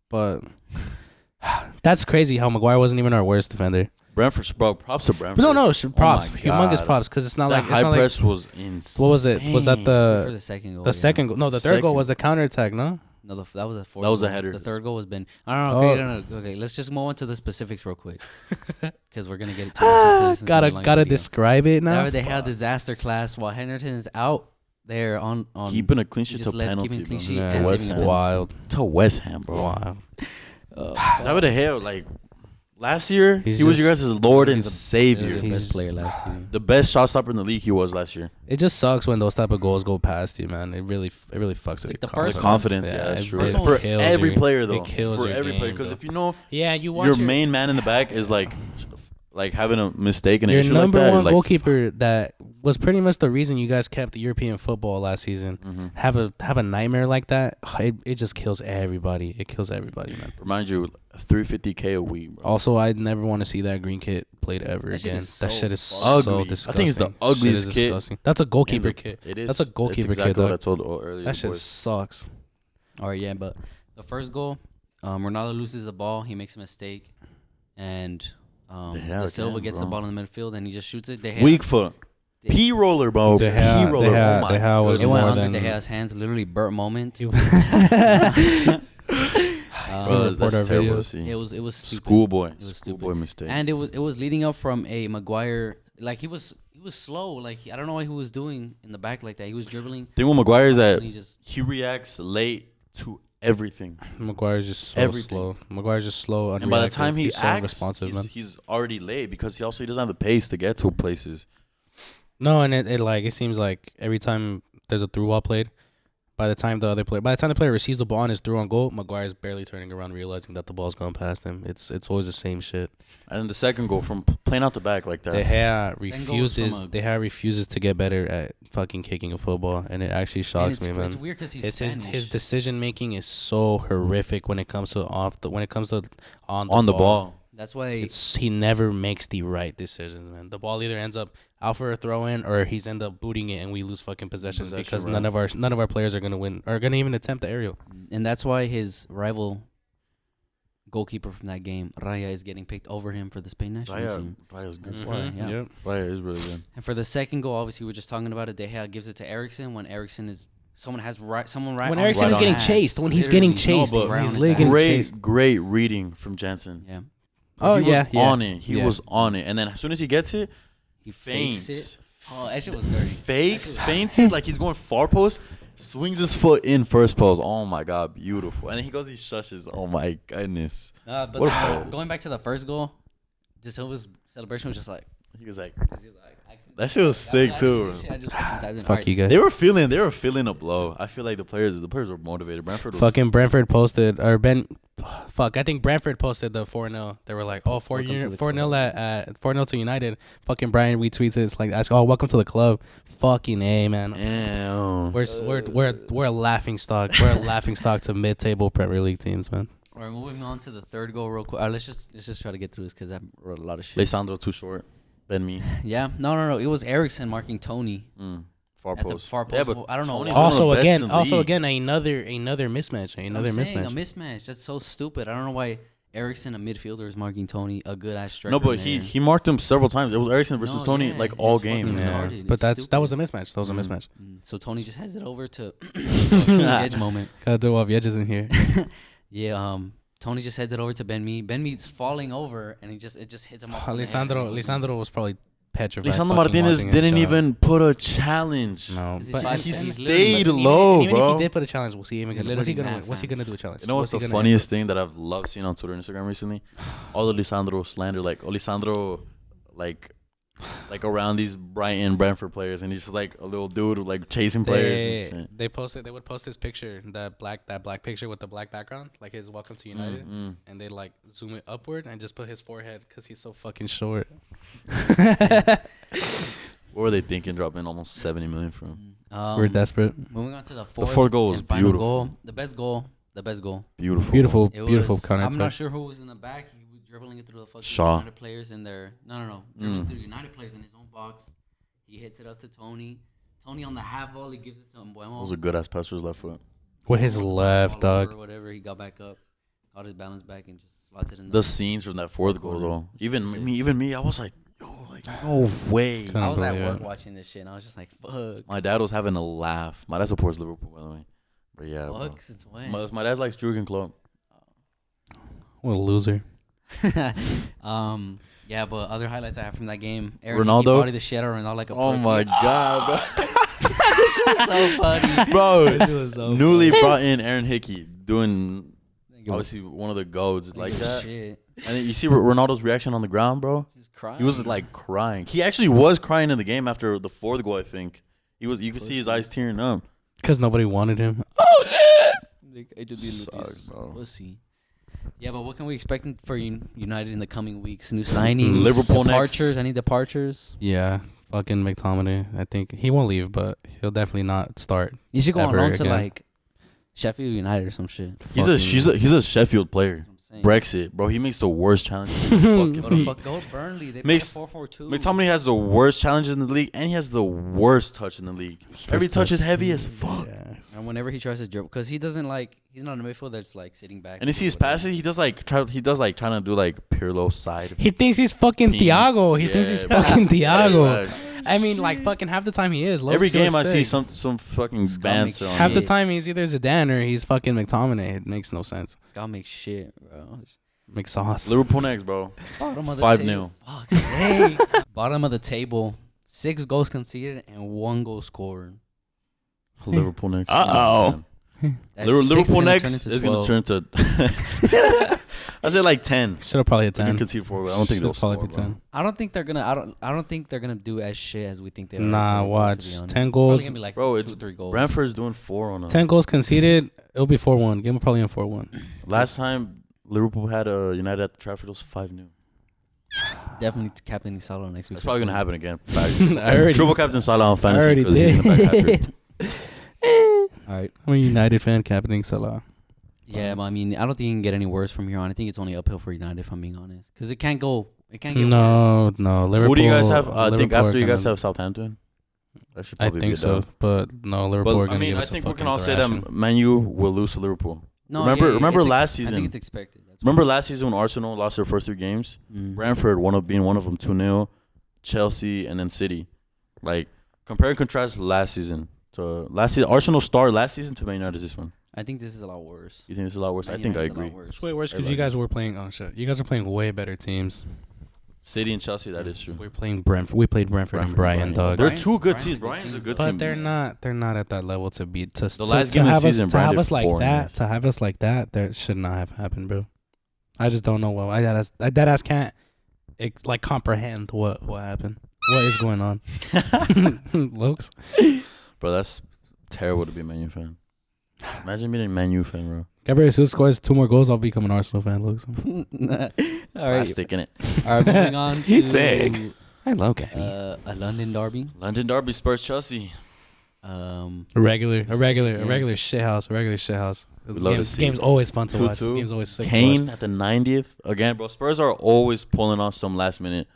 [SPEAKER 3] but That's crazy how Maguire wasn't even our worst defender.
[SPEAKER 2] Brentford, bro. Props to Brentford.
[SPEAKER 3] No, props,
[SPEAKER 2] my
[SPEAKER 3] humongous
[SPEAKER 2] God.
[SPEAKER 3] props, because it's not
[SPEAKER 2] That
[SPEAKER 3] like it's
[SPEAKER 2] high
[SPEAKER 3] not
[SPEAKER 2] press
[SPEAKER 3] like
[SPEAKER 2] was insane.
[SPEAKER 3] what was it? Was that
[SPEAKER 1] For the second goal.
[SPEAKER 3] the second goal? No, the third goal
[SPEAKER 2] Second.
[SPEAKER 3] was the counterattack. No,
[SPEAKER 1] No, that was a fourth.
[SPEAKER 2] That was a
[SPEAKER 1] goal.
[SPEAKER 2] header.
[SPEAKER 1] The third goal was Ben. I don't know. Okay, okay. Let's just move on to the specifics real quick, because we're gonna get too much into this.
[SPEAKER 3] gotta describe it now.
[SPEAKER 1] They had disaster class while Henderson is out. They're on
[SPEAKER 2] keeping a clean sheet to
[SPEAKER 1] keeping
[SPEAKER 2] penalty,
[SPEAKER 1] clean
[SPEAKER 2] bro.
[SPEAKER 1] sheet
[SPEAKER 3] Yeah,
[SPEAKER 1] and
[SPEAKER 2] West
[SPEAKER 1] saving a
[SPEAKER 2] Ham.
[SPEAKER 1] penalty.
[SPEAKER 3] Wild,
[SPEAKER 2] To West Ham, bro.
[SPEAKER 3] wild.
[SPEAKER 2] David De Gea, like last year,
[SPEAKER 3] He's
[SPEAKER 2] he was your
[SPEAKER 3] just
[SPEAKER 2] guys' Lord and
[SPEAKER 1] the
[SPEAKER 2] Savior.
[SPEAKER 1] best player last year.
[SPEAKER 2] The best shot stopper in the league he was last year.
[SPEAKER 3] It just sucks when those type of goals go past you, man. It really fucks with
[SPEAKER 1] Like
[SPEAKER 3] your
[SPEAKER 1] the first
[SPEAKER 2] The
[SPEAKER 1] Confidence.
[SPEAKER 2] confidence, yeah, that's
[SPEAKER 3] it
[SPEAKER 2] true.
[SPEAKER 3] really
[SPEAKER 2] For
[SPEAKER 3] kills
[SPEAKER 2] every
[SPEAKER 3] you.
[SPEAKER 2] player, though.
[SPEAKER 3] It kills
[SPEAKER 2] For
[SPEAKER 3] your
[SPEAKER 2] every
[SPEAKER 3] game,
[SPEAKER 2] player. Because
[SPEAKER 3] bro.
[SPEAKER 2] if you know
[SPEAKER 3] Yeah, you watch
[SPEAKER 2] your main man in the back is like having a mistake and an
[SPEAKER 3] your
[SPEAKER 2] issue like
[SPEAKER 3] number
[SPEAKER 2] that,
[SPEAKER 3] one
[SPEAKER 2] like,
[SPEAKER 3] goalkeeper that was pretty much the reason you guys kept the European football last season.
[SPEAKER 2] Mhm.
[SPEAKER 3] Have a nightmare like that, it just kills everybody. It kills everybody, man.
[SPEAKER 2] Remind you, $350K a week, bro.
[SPEAKER 3] Also, I never want to see that green kit played ever
[SPEAKER 1] That shit
[SPEAKER 3] again.
[SPEAKER 1] is
[SPEAKER 3] That
[SPEAKER 1] so
[SPEAKER 3] shit is
[SPEAKER 1] fucking
[SPEAKER 3] so
[SPEAKER 2] ugly.
[SPEAKER 3] disgusting.
[SPEAKER 2] I think it's the
[SPEAKER 3] Shit
[SPEAKER 2] ugliest
[SPEAKER 3] is
[SPEAKER 2] kit.
[SPEAKER 3] disgusting. That's a goalkeeper kit.
[SPEAKER 2] It is.
[SPEAKER 3] That's a goalkeeper
[SPEAKER 2] That's exactly
[SPEAKER 3] kid,
[SPEAKER 2] what
[SPEAKER 3] dog.
[SPEAKER 2] I told earlier.
[SPEAKER 3] That
[SPEAKER 2] the
[SPEAKER 3] shit
[SPEAKER 2] boys.
[SPEAKER 3] sucks.
[SPEAKER 1] All right, yeah, but the first goal, Ronaldo loses the ball. He makes a mistake, and
[SPEAKER 2] Gea
[SPEAKER 1] De Silva
[SPEAKER 2] again,
[SPEAKER 1] gets
[SPEAKER 2] bro.
[SPEAKER 1] the ball in the midfield, and he just shoots it. De Gea,
[SPEAKER 2] Weak foot. P roller, bro.
[SPEAKER 3] De
[SPEAKER 2] P
[SPEAKER 3] Gea-
[SPEAKER 2] roller.
[SPEAKER 3] De Gea-
[SPEAKER 2] Oh my
[SPEAKER 3] De Gea was
[SPEAKER 1] it went
[SPEAKER 3] more
[SPEAKER 1] under
[SPEAKER 3] than-
[SPEAKER 1] De Gea's hands. Literally, burnt moment.
[SPEAKER 2] Bro,
[SPEAKER 3] report
[SPEAKER 2] that's
[SPEAKER 3] our
[SPEAKER 2] terrible to
[SPEAKER 3] videos.
[SPEAKER 2] see.
[SPEAKER 1] It was stupid.
[SPEAKER 2] Schoolboy.
[SPEAKER 1] It was
[SPEAKER 2] Schoolboy
[SPEAKER 1] stupid.
[SPEAKER 2] mistake.
[SPEAKER 1] And it was leading up from a Maguire. Like he was slow. Like I don't know what he was doing in the back like that. He was dribbling.
[SPEAKER 2] thing with Maguire is that
[SPEAKER 1] and
[SPEAKER 2] he reacts late to everything.
[SPEAKER 3] Maguire's just so
[SPEAKER 2] Everything.
[SPEAKER 3] slow. Maguire's just slow.
[SPEAKER 2] And by the
[SPEAKER 3] unreactive.
[SPEAKER 2] time he
[SPEAKER 3] he's so
[SPEAKER 2] acts,
[SPEAKER 3] responsive, man.
[SPEAKER 2] he's already late because he doesn't have the pace to get to places.
[SPEAKER 3] No, and it seems like every time there's a through ball played, by the time the player receives the ball and is through on goal, Maguire's barely turning around, realizing that the ball's going past him. It's always the same shit.
[SPEAKER 2] And then the second goal from playing out the back like that.
[SPEAKER 3] De Gea
[SPEAKER 1] Second
[SPEAKER 3] refuses to get better at fucking kicking a football, and it actually
[SPEAKER 1] And
[SPEAKER 3] shocks me, man.
[SPEAKER 1] it's weird because he's
[SPEAKER 3] It's
[SPEAKER 1] Spanish.
[SPEAKER 3] his decision making is so horrific when it comes to on
[SPEAKER 2] on the ball.
[SPEAKER 1] That's why
[SPEAKER 3] he never makes the right decisions, man. The ball either ends up out for a throw in or he's end up booting it and we lose fucking possessions because
[SPEAKER 2] right.
[SPEAKER 3] none of our players are gonna win or gonna even attempt the aerial.
[SPEAKER 1] and that's why his goalkeeper from that game, Raya, is getting picked over him for the Spain national team.
[SPEAKER 2] Raya's good.
[SPEAKER 1] That's why, yeah.
[SPEAKER 3] Yep.
[SPEAKER 2] Raya is really good.
[SPEAKER 1] And for the second goal, obviously we were just talking about it. De Gea gives it to Eriksson when Eriksson is someone right
[SPEAKER 3] When
[SPEAKER 1] on
[SPEAKER 3] Eriksson
[SPEAKER 1] right
[SPEAKER 3] is
[SPEAKER 1] on
[SPEAKER 3] getting
[SPEAKER 1] ass.
[SPEAKER 3] chased, when he's
[SPEAKER 1] Literally,
[SPEAKER 3] getting chased,
[SPEAKER 2] No, but
[SPEAKER 1] right on
[SPEAKER 3] he's
[SPEAKER 1] his
[SPEAKER 3] literally
[SPEAKER 1] ass.
[SPEAKER 3] getting chased.
[SPEAKER 2] Great reading from Jensen.
[SPEAKER 1] Yeah,
[SPEAKER 3] Oh,
[SPEAKER 2] He was
[SPEAKER 3] yeah.
[SPEAKER 2] on it. He
[SPEAKER 3] Yeah.
[SPEAKER 2] was on it. And then as soon as he gets it,
[SPEAKER 1] he fakes
[SPEAKER 2] feints.
[SPEAKER 1] it. Oh, that shit was dirty.
[SPEAKER 2] Feints it like he's going far post, swings his foot in first post. Oh my god, beautiful. And then he goes, he shushes. Oh my goodness.
[SPEAKER 1] But
[SPEAKER 2] What a player.
[SPEAKER 1] going back to the first goal, De Silva's celebration was just like,
[SPEAKER 2] He was like,
[SPEAKER 1] I couldn't-
[SPEAKER 2] that shit was sick too.
[SPEAKER 1] I just fucking dived in.
[SPEAKER 3] Fuck you guys.
[SPEAKER 2] They were feeling a blow. I feel like the players were motivated. Brentford was
[SPEAKER 3] Fucking Brentford posted I think Brentford posted the 4-0. They were like, oh, 4-0 at 4-0 to United. Fucking Brian retweets it. It's like, oh, welcome to the club. Fucking A, man.
[SPEAKER 2] damn.
[SPEAKER 3] We're a laughing stock. We're a laughing stock to mid-table Premier League teams, man.
[SPEAKER 1] All right, moving on to the third goal real quick. Let's just try to get through this because I wrote a lot of shit.
[SPEAKER 2] Lisandro too short. Ben me.
[SPEAKER 1] Yeah, no. It was Eriksson marking Tony.
[SPEAKER 2] Far
[SPEAKER 1] At the
[SPEAKER 2] post.
[SPEAKER 1] far
[SPEAKER 2] Yeah,
[SPEAKER 1] post.
[SPEAKER 2] but
[SPEAKER 1] I don't know
[SPEAKER 2] Tony's
[SPEAKER 1] why.
[SPEAKER 2] one of the best in the league.
[SPEAKER 3] Another mismatch. Another
[SPEAKER 1] I'm saying,
[SPEAKER 3] mismatch.
[SPEAKER 1] a mismatch. That's so stupid. I don't know why Eriksson, a midfielder, is marking Tony, a good ass striker.
[SPEAKER 2] No, but
[SPEAKER 1] in there.
[SPEAKER 2] he marked him several times. It was Eriksson versus
[SPEAKER 1] No,
[SPEAKER 2] Tony
[SPEAKER 1] yeah,
[SPEAKER 2] like
[SPEAKER 1] it's
[SPEAKER 2] all
[SPEAKER 1] fucking
[SPEAKER 2] game.
[SPEAKER 1] retarded.
[SPEAKER 3] Yeah,
[SPEAKER 1] It's
[SPEAKER 3] but that
[SPEAKER 1] stupid.
[SPEAKER 3] was a mismatch. That was a mismatch.
[SPEAKER 1] So Tony just heads it over to edge moment.
[SPEAKER 3] Gotta do all the edges in here.
[SPEAKER 1] Yeah, Tony just heads it over to Ben Mee. Ben Mee's falling over, and it just hits him off. the head.
[SPEAKER 3] Lisandro was probably petrified.
[SPEAKER 2] Lisandro
[SPEAKER 3] fucking
[SPEAKER 2] Martinez
[SPEAKER 3] watching him
[SPEAKER 2] didn't
[SPEAKER 3] jump.
[SPEAKER 2] even put a challenge.
[SPEAKER 3] No,
[SPEAKER 1] Is he
[SPEAKER 3] but
[SPEAKER 1] five-
[SPEAKER 2] he
[SPEAKER 1] he's
[SPEAKER 2] stayed
[SPEAKER 1] literally-
[SPEAKER 2] low,
[SPEAKER 3] even
[SPEAKER 2] bro.
[SPEAKER 3] if he did put a challenge, what's he
[SPEAKER 1] literally
[SPEAKER 3] gonna
[SPEAKER 1] mad,
[SPEAKER 3] what's he
[SPEAKER 1] fam.
[SPEAKER 3] gonna do a challenge?
[SPEAKER 2] You know what's the
[SPEAKER 3] he gonna
[SPEAKER 2] funniest thing that I've loved seeing on Twitter and Instagram recently? All the Lisandro slander, like Lisandro, like around these Brighton Brentford players, and he's just like a little dude like chasing players. And shit.
[SPEAKER 3] They would post his picture, that black picture with the black background, like his welcome to United, and they like zoom it upward and just put his forehead because he's so fucking short.
[SPEAKER 2] What were they thinking? Dropping almost 70 million for him.
[SPEAKER 3] We're desperate.
[SPEAKER 1] Moving on to the fourth.
[SPEAKER 2] fourth goal was
[SPEAKER 1] and final
[SPEAKER 2] beautiful.
[SPEAKER 1] goal. The best goal.
[SPEAKER 2] Beautiful.
[SPEAKER 1] It
[SPEAKER 3] counter
[SPEAKER 1] I'm not
[SPEAKER 3] attack.
[SPEAKER 1] sure who was in the back. He was dribbling it through the fucking
[SPEAKER 2] Shaw.
[SPEAKER 1] United players in their. No. Dribbling through United players in his own box. He hits it up to Tony. Tony on the half volley gives it to
[SPEAKER 2] It
[SPEAKER 1] Mbuemo.
[SPEAKER 2] was a good ass pass for his left foot.
[SPEAKER 3] With his
[SPEAKER 1] Almost
[SPEAKER 3] left,
[SPEAKER 1] ball over
[SPEAKER 3] dog.
[SPEAKER 1] or whatever. He got back up. got his balance back and just slots it in.
[SPEAKER 2] The scenes from that fourth goal, though. Even me, I was like, yo, like, no way.
[SPEAKER 1] I was at work watching this shit, and I was just like, fuck.
[SPEAKER 2] My dad was having a laugh. My dad supports Liverpool, by the way. But yeah, bro.
[SPEAKER 1] Since when?
[SPEAKER 2] My dad likes Jurgen Klopp.
[SPEAKER 3] What a loser.
[SPEAKER 1] Yeah, but other highlights I have from that game. Aaron
[SPEAKER 2] Ronaldo?
[SPEAKER 1] bodied the shit out of Ronaldo like a pussy.
[SPEAKER 2] My God, bro.
[SPEAKER 1] This shit was so funny.
[SPEAKER 2] Bro,
[SPEAKER 1] This shit was so
[SPEAKER 2] newly
[SPEAKER 1] funny.
[SPEAKER 2] brought in Aaron Hickey doing obviously one of the goats like that.
[SPEAKER 1] Shit.
[SPEAKER 2] And then you see Ronaldo's reaction on the ground, bro.
[SPEAKER 1] He's crying.
[SPEAKER 2] He was like crying. He actually was crying in the game after the fourth goal, I think. You could see his eyes tearing up.
[SPEAKER 3] Because nobody wanted him.
[SPEAKER 2] Sucks, bro.
[SPEAKER 1] Pussy. Yeah, but what can we expect for United in the coming weeks? New signings,
[SPEAKER 2] Liverpool
[SPEAKER 1] departures.
[SPEAKER 2] next.
[SPEAKER 1] Any departures?
[SPEAKER 3] Yeah, fucking McTominay. I think he won't leave, but he'll definitely not start.
[SPEAKER 1] You should go on
[SPEAKER 3] Ever
[SPEAKER 1] loan to
[SPEAKER 3] again.
[SPEAKER 1] like Sheffield United or some shit.
[SPEAKER 2] He's a Sheffield player. Brexit, bro. He makes the worst challenges.
[SPEAKER 1] Go to Burnley. They play
[SPEAKER 2] Makes
[SPEAKER 1] 4-4-2.
[SPEAKER 2] McTominay has the worst challenges in the league, and he has the worst touch in the league. Every touch is heavy as fuck.
[SPEAKER 3] Yes.
[SPEAKER 1] And whenever he tries to dribble, because he's not a midfielder that's like sitting back.
[SPEAKER 2] And you see his passes, he does like trying to do like Pirlo side.
[SPEAKER 3] He thinks he's fucking
[SPEAKER 2] Peace.
[SPEAKER 3] Thiago. He thinks he's
[SPEAKER 2] Yeah,
[SPEAKER 3] fucking Thiago.
[SPEAKER 2] Like,
[SPEAKER 3] I mean, like fucking half the time he is. Low
[SPEAKER 2] every
[SPEAKER 3] key
[SPEAKER 2] game I
[SPEAKER 3] looks
[SPEAKER 2] see
[SPEAKER 3] sick.
[SPEAKER 2] some fucking
[SPEAKER 1] Scum
[SPEAKER 2] banter on
[SPEAKER 1] makes
[SPEAKER 3] Half
[SPEAKER 2] it.
[SPEAKER 3] the time he's either Zidane or he's fucking McTominay. It makes no sense.
[SPEAKER 1] This guy makes shit, bro.
[SPEAKER 3] Makes sauce.
[SPEAKER 2] Liverpool next, bro.
[SPEAKER 1] Bottom of the
[SPEAKER 2] 5-0.
[SPEAKER 1] table. Fuck's sake. Bottom of the table. 6 goals conceded and 1 goal scored.
[SPEAKER 2] Liverpool next.
[SPEAKER 3] Uh-oh.
[SPEAKER 1] That
[SPEAKER 2] Liverpool
[SPEAKER 1] 6 is gonna
[SPEAKER 2] next
[SPEAKER 1] turn
[SPEAKER 2] is
[SPEAKER 1] into
[SPEAKER 2] going to
[SPEAKER 1] 12.
[SPEAKER 2] turn to. I say like 10.
[SPEAKER 3] Should have probably hit
[SPEAKER 2] They can
[SPEAKER 3] 10.
[SPEAKER 2] concede 4, but I don't think they'll
[SPEAKER 3] Should've probably
[SPEAKER 2] score,
[SPEAKER 3] be
[SPEAKER 2] bro.
[SPEAKER 3] 10.
[SPEAKER 1] I don't think they're gonna. I don't think they're gonna do as shit as we think they are.
[SPEAKER 3] Nah,
[SPEAKER 1] to be
[SPEAKER 3] watch.
[SPEAKER 1] honest.
[SPEAKER 3] 10
[SPEAKER 1] It's
[SPEAKER 3] goals.
[SPEAKER 1] probably gonna be like
[SPEAKER 2] Bro, it's
[SPEAKER 1] 2-3 goals.
[SPEAKER 2] Brentford's doing 4 on us.
[SPEAKER 3] 10 goals conceded. It'll be 4-1. Game will probably end 4-1.
[SPEAKER 2] Last time Liverpool had a United at the Trafford, it was 5-0.
[SPEAKER 1] Definitely captain Salah next week.
[SPEAKER 2] That's probably gonna happen again.
[SPEAKER 3] I already-
[SPEAKER 2] Triple captain Salah on
[SPEAKER 3] I
[SPEAKER 2] fantasy
[SPEAKER 3] already
[SPEAKER 2] because he's gonna back hat-trick.
[SPEAKER 1] All right.
[SPEAKER 3] I'm a United fan, captaining Salah.
[SPEAKER 1] Yeah, but I mean, I don't think you can get any worse from here on. I think it's only uphill for United, if I'm being honest, because it can't go. It can't get worse.
[SPEAKER 3] No, Liverpool.
[SPEAKER 2] Who do you guys have? I think
[SPEAKER 3] Liverpool
[SPEAKER 2] after
[SPEAKER 3] are
[SPEAKER 2] you guys
[SPEAKER 3] gonna-
[SPEAKER 2] have Southampton. That should
[SPEAKER 3] I
[SPEAKER 2] probably
[SPEAKER 3] think
[SPEAKER 2] be a
[SPEAKER 3] so,
[SPEAKER 2] dub.
[SPEAKER 3] but no, Liverpool are
[SPEAKER 2] But I
[SPEAKER 3] gonna
[SPEAKER 2] mean,
[SPEAKER 3] give
[SPEAKER 2] I
[SPEAKER 3] us a
[SPEAKER 2] think we
[SPEAKER 3] fucking
[SPEAKER 2] can all say
[SPEAKER 3] thrashing.
[SPEAKER 2] that Man U will lose to Liverpool.
[SPEAKER 1] No,
[SPEAKER 2] Remember last
[SPEAKER 1] I
[SPEAKER 2] season?
[SPEAKER 1] think it's expected. That's
[SPEAKER 2] Remember last season when Arsenal lost their first 3 games? Brentford being one of them 2-0, Chelsea, and then City. Like compare and contrast last season to last season. Arsenal started last season to Man United this one.
[SPEAKER 1] I think this is a lot worse.
[SPEAKER 2] You think it's a lot worse? I think I agree.
[SPEAKER 3] It's way worse because you guys were playing. Oh shit! You guys are playing way better teams.
[SPEAKER 2] City and Chelsea, that is true.
[SPEAKER 3] We're playing Brentford. We played Brentford and Brighton, dog.
[SPEAKER 2] They're
[SPEAKER 1] Brighton's-
[SPEAKER 2] 2 good
[SPEAKER 1] Brighton's
[SPEAKER 2] teams.
[SPEAKER 1] a good
[SPEAKER 2] Brighton's a
[SPEAKER 1] team,
[SPEAKER 2] good
[SPEAKER 3] But
[SPEAKER 2] team.
[SPEAKER 3] they're not at that level to beat
[SPEAKER 2] The last game of the
[SPEAKER 3] have
[SPEAKER 2] season,
[SPEAKER 3] us, to have
[SPEAKER 2] Brighton
[SPEAKER 3] us like
[SPEAKER 2] 4
[SPEAKER 3] that.
[SPEAKER 2] years.
[SPEAKER 3] To have us like that, that should not have happened, bro. I just don't know what I that ass can't like comprehend what happened. What is going on, Lokes?
[SPEAKER 2] Bro, that's terrible to be a Man U fan. Imagine being a Man U fan, bro.
[SPEAKER 3] Gabriel Jesus scores 2 more goals. I'll become an Arsenal fan, Lokes.
[SPEAKER 1] All right.
[SPEAKER 2] Plastic in it.
[SPEAKER 1] All right. Moving on.
[SPEAKER 3] He's
[SPEAKER 1] to,
[SPEAKER 3] sick. I love Gabby.
[SPEAKER 1] A London derby.
[SPEAKER 2] London Derby, Spurs, Chelsea.
[SPEAKER 3] A regular
[SPEAKER 1] Yeah.
[SPEAKER 3] shithouse. A regular shithouse.
[SPEAKER 2] We'd love to see
[SPEAKER 3] Game's always fun to watch.
[SPEAKER 2] 2-2.
[SPEAKER 3] This game's always sick
[SPEAKER 2] Kane
[SPEAKER 3] to watch.
[SPEAKER 2] at the 90th. Again, bro, Spurs are always pulling off some last minute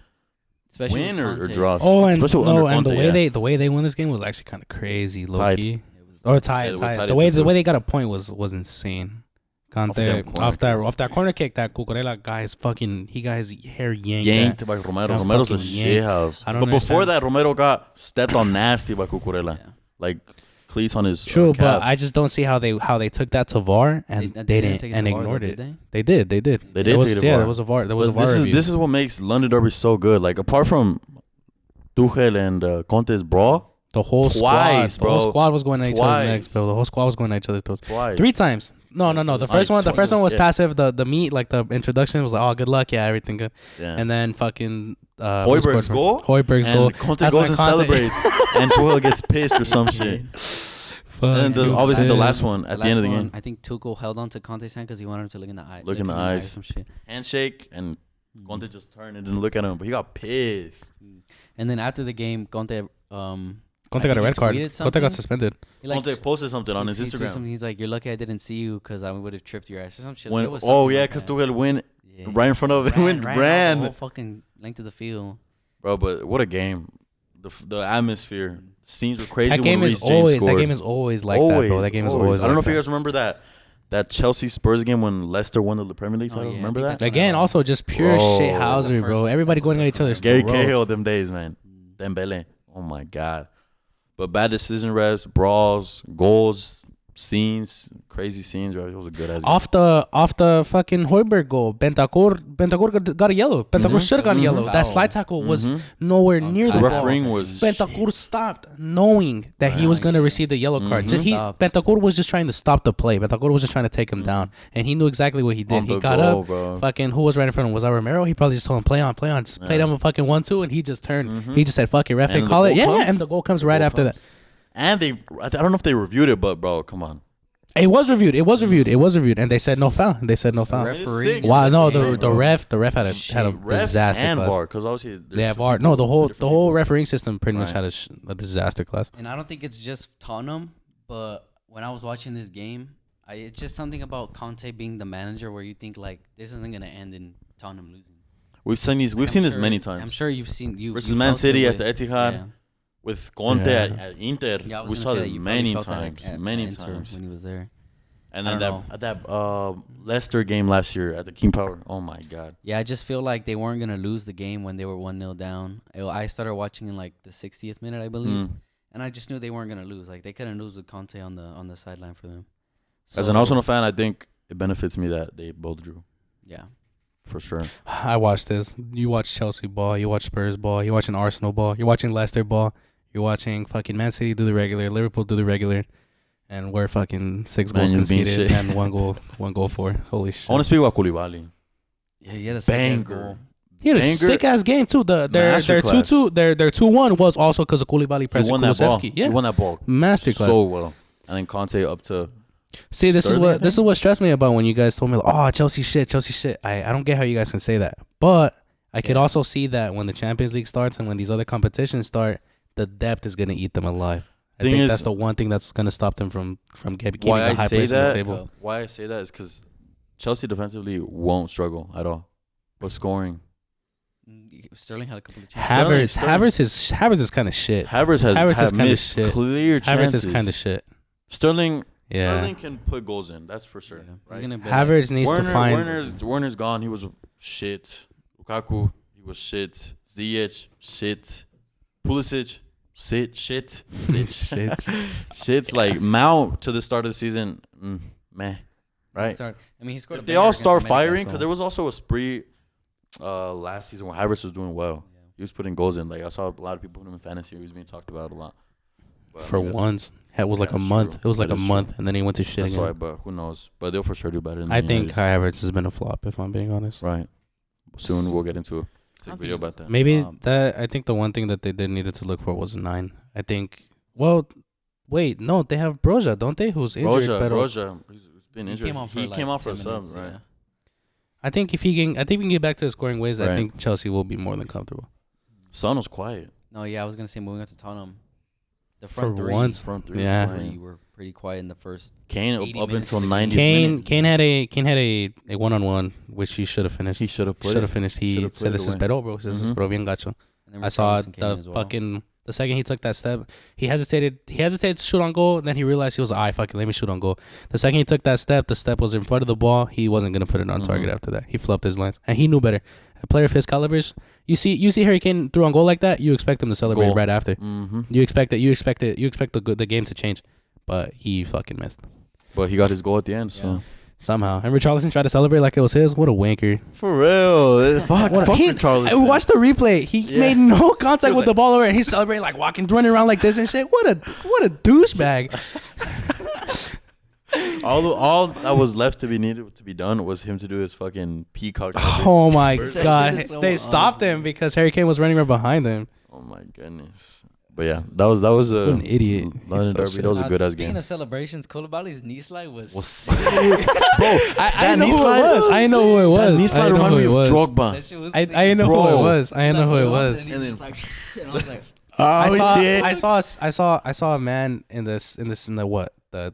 [SPEAKER 1] Especially
[SPEAKER 2] win
[SPEAKER 1] with
[SPEAKER 2] or
[SPEAKER 1] Conte.
[SPEAKER 2] draws.
[SPEAKER 3] Oh, and
[SPEAKER 2] Especially
[SPEAKER 3] no,
[SPEAKER 2] under
[SPEAKER 3] and the
[SPEAKER 2] Conte,
[SPEAKER 3] way
[SPEAKER 2] yeah.
[SPEAKER 3] the way they won this game was actually kind of crazy, low
[SPEAKER 2] Tied.
[SPEAKER 3] key.
[SPEAKER 1] It was-
[SPEAKER 3] Or tied.
[SPEAKER 2] we tied
[SPEAKER 3] The
[SPEAKER 2] it
[SPEAKER 3] way
[SPEAKER 2] 2-2.
[SPEAKER 3] they got a point was insane. Conte
[SPEAKER 2] damn corner
[SPEAKER 3] off that corner kick, that Cucurella guy is fucking. He got his hair yanked.
[SPEAKER 2] by Romero.
[SPEAKER 3] Got
[SPEAKER 2] Romero's a
[SPEAKER 3] fucking
[SPEAKER 2] shit
[SPEAKER 3] yanked.
[SPEAKER 2] house.
[SPEAKER 3] I don't
[SPEAKER 2] But before
[SPEAKER 3] understand.
[SPEAKER 2] that, Romero got stepped on nasty by Cucurella.
[SPEAKER 1] Yeah.
[SPEAKER 2] Like cleats on his
[SPEAKER 3] True,
[SPEAKER 2] cap.
[SPEAKER 3] but I just don't see how they took that to VAR and they didn't
[SPEAKER 1] take it
[SPEAKER 3] and
[SPEAKER 1] to VAR,
[SPEAKER 3] ignored
[SPEAKER 1] though,
[SPEAKER 3] it.
[SPEAKER 1] did
[SPEAKER 3] They did.
[SPEAKER 2] They did
[SPEAKER 3] There was,
[SPEAKER 2] take it to
[SPEAKER 3] yeah,
[SPEAKER 2] VAR.
[SPEAKER 3] there was a VAR. There was a
[SPEAKER 2] But
[SPEAKER 3] VAR
[SPEAKER 2] this
[SPEAKER 3] review.
[SPEAKER 2] is what makes London Derby so good. Like apart from Tuchel and Conte's brawl,
[SPEAKER 3] The whole
[SPEAKER 2] Twice,
[SPEAKER 3] squad, the whole
[SPEAKER 2] bro.
[SPEAKER 3] squad was going at each other's
[SPEAKER 2] Twice.
[SPEAKER 3] necks, bro. The whole squad was going at each other's toes.
[SPEAKER 2] twice.
[SPEAKER 3] 3 times. No. The first one was
[SPEAKER 2] yeah.
[SPEAKER 3] passive. The meet, like the introduction was like, oh, good luck, yeah, everything good.
[SPEAKER 2] Yeah.
[SPEAKER 3] And then fucking
[SPEAKER 2] Højbjerg's goal.
[SPEAKER 3] Hoiberg's
[SPEAKER 2] and
[SPEAKER 3] goal.
[SPEAKER 2] Conte
[SPEAKER 3] That's
[SPEAKER 2] goes
[SPEAKER 3] when
[SPEAKER 2] and
[SPEAKER 3] Conte-
[SPEAKER 2] celebrates, and Tuchel gets pissed or some shit. And then obviously the last one at the end of the game,
[SPEAKER 1] I think Tuchel held on to Conte's hand because he wanted him to look in the eye.
[SPEAKER 2] Look in the eyes.
[SPEAKER 1] Some shit.
[SPEAKER 2] handshake, and Conte just turned and didn't look at him, but he got pissed.
[SPEAKER 1] And then after the game, Conte
[SPEAKER 3] Conte got a red card.
[SPEAKER 1] tweeted
[SPEAKER 3] Conte
[SPEAKER 1] something.
[SPEAKER 3] got suspended.
[SPEAKER 1] he like
[SPEAKER 2] Conte posted something on his
[SPEAKER 1] he tweeted
[SPEAKER 2] Instagram.
[SPEAKER 1] something, he's like, "You're lucky I didn't see you because I would have tripped your ass or some shit."
[SPEAKER 2] When,
[SPEAKER 1] It was
[SPEAKER 2] oh
[SPEAKER 1] something
[SPEAKER 2] yeah,
[SPEAKER 1] like
[SPEAKER 2] because
[SPEAKER 1] that.
[SPEAKER 2] Tuchel went
[SPEAKER 1] Yeah.
[SPEAKER 2] right in front of it,
[SPEAKER 1] ran the whole fucking length of the field.
[SPEAKER 2] Bro, but what a game! The atmosphere, scenes were crazy.
[SPEAKER 3] That game
[SPEAKER 2] when
[SPEAKER 3] is
[SPEAKER 2] Reece James
[SPEAKER 3] always
[SPEAKER 2] scored.
[SPEAKER 3] like that, bro. That game is always.
[SPEAKER 2] I don't know
[SPEAKER 3] like
[SPEAKER 2] if you
[SPEAKER 3] that.
[SPEAKER 2] guys remember that that Chelsea Spurs game when Leicester won the Premier League title.
[SPEAKER 1] Yeah,
[SPEAKER 2] Remember
[SPEAKER 1] I
[SPEAKER 2] that?
[SPEAKER 1] think
[SPEAKER 3] Again, also just pure
[SPEAKER 2] Bro.
[SPEAKER 3] shit housery, bro. Everybody
[SPEAKER 1] That's the
[SPEAKER 3] going at
[SPEAKER 1] first
[SPEAKER 3] each other's
[SPEAKER 2] Gary
[SPEAKER 3] throats.
[SPEAKER 2] Cahill, them days, man. Dembele. Oh my God. But bad decision refs, brawls, goals, scenes, crazy scenes. Bro. It was a good ass game.
[SPEAKER 3] Off the fucking Hoiberg goal, Bentancur got a yellow. Bentancur should have gotten yellow. That slide tackle was nowhere near
[SPEAKER 2] The
[SPEAKER 3] the ball.
[SPEAKER 2] refereeing was
[SPEAKER 3] Bentancur stopped knowing that he was going to receive the yellow card. Bentancur was just trying to stop the play. Bentancur was just trying to take him down. And he knew exactly what he did. He got up.
[SPEAKER 2] Bro.
[SPEAKER 3] Fucking, who was right in front of him? Was that Romero? He probably just told him, play on. Just played him a fucking 1-2, and he just turned. He just said, fuck it, ref, and call it. Yeah, and the goal comes right after that.
[SPEAKER 2] And I don't know if they reviewed it, but bro, come on.
[SPEAKER 3] It was reviewed, and they said no foul.
[SPEAKER 1] Referee.
[SPEAKER 3] Wow, no, the ref had a disaster
[SPEAKER 2] and
[SPEAKER 3] class.
[SPEAKER 2] VAR, because obviously
[SPEAKER 3] Yeah, VAR. No, the whole refereeing system pretty much had a disaster class.
[SPEAKER 1] And I don't think it's just Tottenham, but when I was watching this game, it's just something about Conte being the manager where you think like this isn't gonna end in Tottenham losing.
[SPEAKER 2] We've seen this many times.
[SPEAKER 1] I'm sure you've seen
[SPEAKER 2] versus Man City at the Etihad. With Conte at Inter, we saw that many times
[SPEAKER 1] when he was there.
[SPEAKER 2] And then that Leicester game last year at the King Power. Oh my God.
[SPEAKER 1] Yeah, I just feel like they weren't gonna lose the game when they were 1-0 down. I started watching in like the 60th minute, I believe, and I just knew they weren't gonna lose. Like they couldn't lose with Conte on the sideline for them. So,
[SPEAKER 2] as an Arsenal fan, I think it benefits me that they both drew.
[SPEAKER 1] Yeah.
[SPEAKER 2] For sure.
[SPEAKER 3] I watched this. You watch Chelsea ball. You watch Spurs ball. You're watching Arsenal ball. You're watching Leicester ball. You're watching fucking Man City do the regular, Liverpool do the regular, and we're fucking 6 goals conceded and one goal for. Holy shit!
[SPEAKER 2] I want to speak about Koulibaly.
[SPEAKER 1] Yeah, he had a sick goal.
[SPEAKER 3] He had a sick ass game too. Their 2-2, their 2-1 was also because of Koulibaly pressing Kulusevski.
[SPEAKER 2] Yeah, he won that ball.
[SPEAKER 3] Masterclass.
[SPEAKER 2] So well, and then Conte up to.
[SPEAKER 3] See, this is what stressed me about when you guys told me, like, oh, Chelsea shit. I don't get how you guys can say that, but I could also see that when the Champions League starts and when these other competitions start, the depth is gonna eat them alive. I think that's the one thing that's gonna stop them from keeping a high place on the table.
[SPEAKER 2] Why I say that is because Chelsea defensively won't struggle at all, but scoring.
[SPEAKER 1] Sterling had a couple of chances.
[SPEAKER 3] Havertz is kind of shit.
[SPEAKER 2] Havertz has missed clear chances.
[SPEAKER 3] Havertz is kind of shit.
[SPEAKER 2] Sterling can put goals in. That's for sure. Yeah.
[SPEAKER 1] Right?
[SPEAKER 3] Havertz needs to find.
[SPEAKER 2] Werner's gone. He was shit. Lukaku, he was shit. Ziyech, shit. Pulisic, shit's like Mount to the start of the season, meh, right?
[SPEAKER 1] He scored.
[SPEAKER 2] If they all start firing, because there was also a spree last season where Havertz was doing well. Yeah. He was putting goals in. Like I saw a lot of people put him in fantasy. He was being talked about a lot. But
[SPEAKER 3] for once, it was like a month. True. It was like a month, and then he went to shit again.
[SPEAKER 2] That's right, but who knows? But they'll for sure do better.
[SPEAKER 3] I think Kai Havertz has been a flop, if I'm being honest.
[SPEAKER 2] Right. Soon we'll get into a video about that.
[SPEAKER 3] Maybe I think the one thing that they did needed to look for was a 9. I think. Well, wait, no, they have Broja, don't they? Who's injured?
[SPEAKER 2] Broja, he's been injured. He came off for a sub, right? Yeah.
[SPEAKER 3] I think if we can get back to the scoring ways, I think Chelsea will be more than comfortable.
[SPEAKER 2] Son was quiet.
[SPEAKER 1] No, yeah, I was gonna say moving on to Tottenham. The
[SPEAKER 3] front three, yeah,
[SPEAKER 1] you were pretty quiet in the first.
[SPEAKER 2] Kane up until 90.
[SPEAKER 3] Kane had a 1-on-1 which he should have finished.
[SPEAKER 2] He should have finished.
[SPEAKER 3] He se desesperó, bro. Se desesperó bien gacho. I saw the second he took that step, he hesitated to shoot on goal. Then he realized he was like, fuck it, let me shoot on goal. The second he took that step, the step was in front of the ball. He wasn't gonna put it on target after that. He flubbed his lines, and he knew better. A player of his calibers, you see Harry Kane threw on goal like that, you expect him to celebrate right after. You expect the game to change, but he fucking missed.
[SPEAKER 2] But he got his goal at the end, so.
[SPEAKER 3] Somehow. And Richarlison tried to celebrate like it was his. What a wanker.
[SPEAKER 2] For real. Fuck Richarlison.
[SPEAKER 3] I watched the replay. He made no contact with the ball over, and he celebrated like running around like this and shit. What a douchebag.
[SPEAKER 2] All that was left to be done was him to do his fucking peacock.
[SPEAKER 3] Oh my god. They stopped him because Harry Kane was running right behind him.
[SPEAKER 2] Oh my goodness. But yeah, that was
[SPEAKER 3] an idiot.
[SPEAKER 2] London Derby. That was a good ass game.
[SPEAKER 1] Speaking of celebrations, Koulibaly's knee slide was
[SPEAKER 2] sick, bro.
[SPEAKER 3] I know who it was. I know who it was.
[SPEAKER 2] That knee slide reminded me of Drogba.
[SPEAKER 3] I know who it was. I know who it was.
[SPEAKER 1] And then like, and I was like,
[SPEAKER 3] I saw a man in the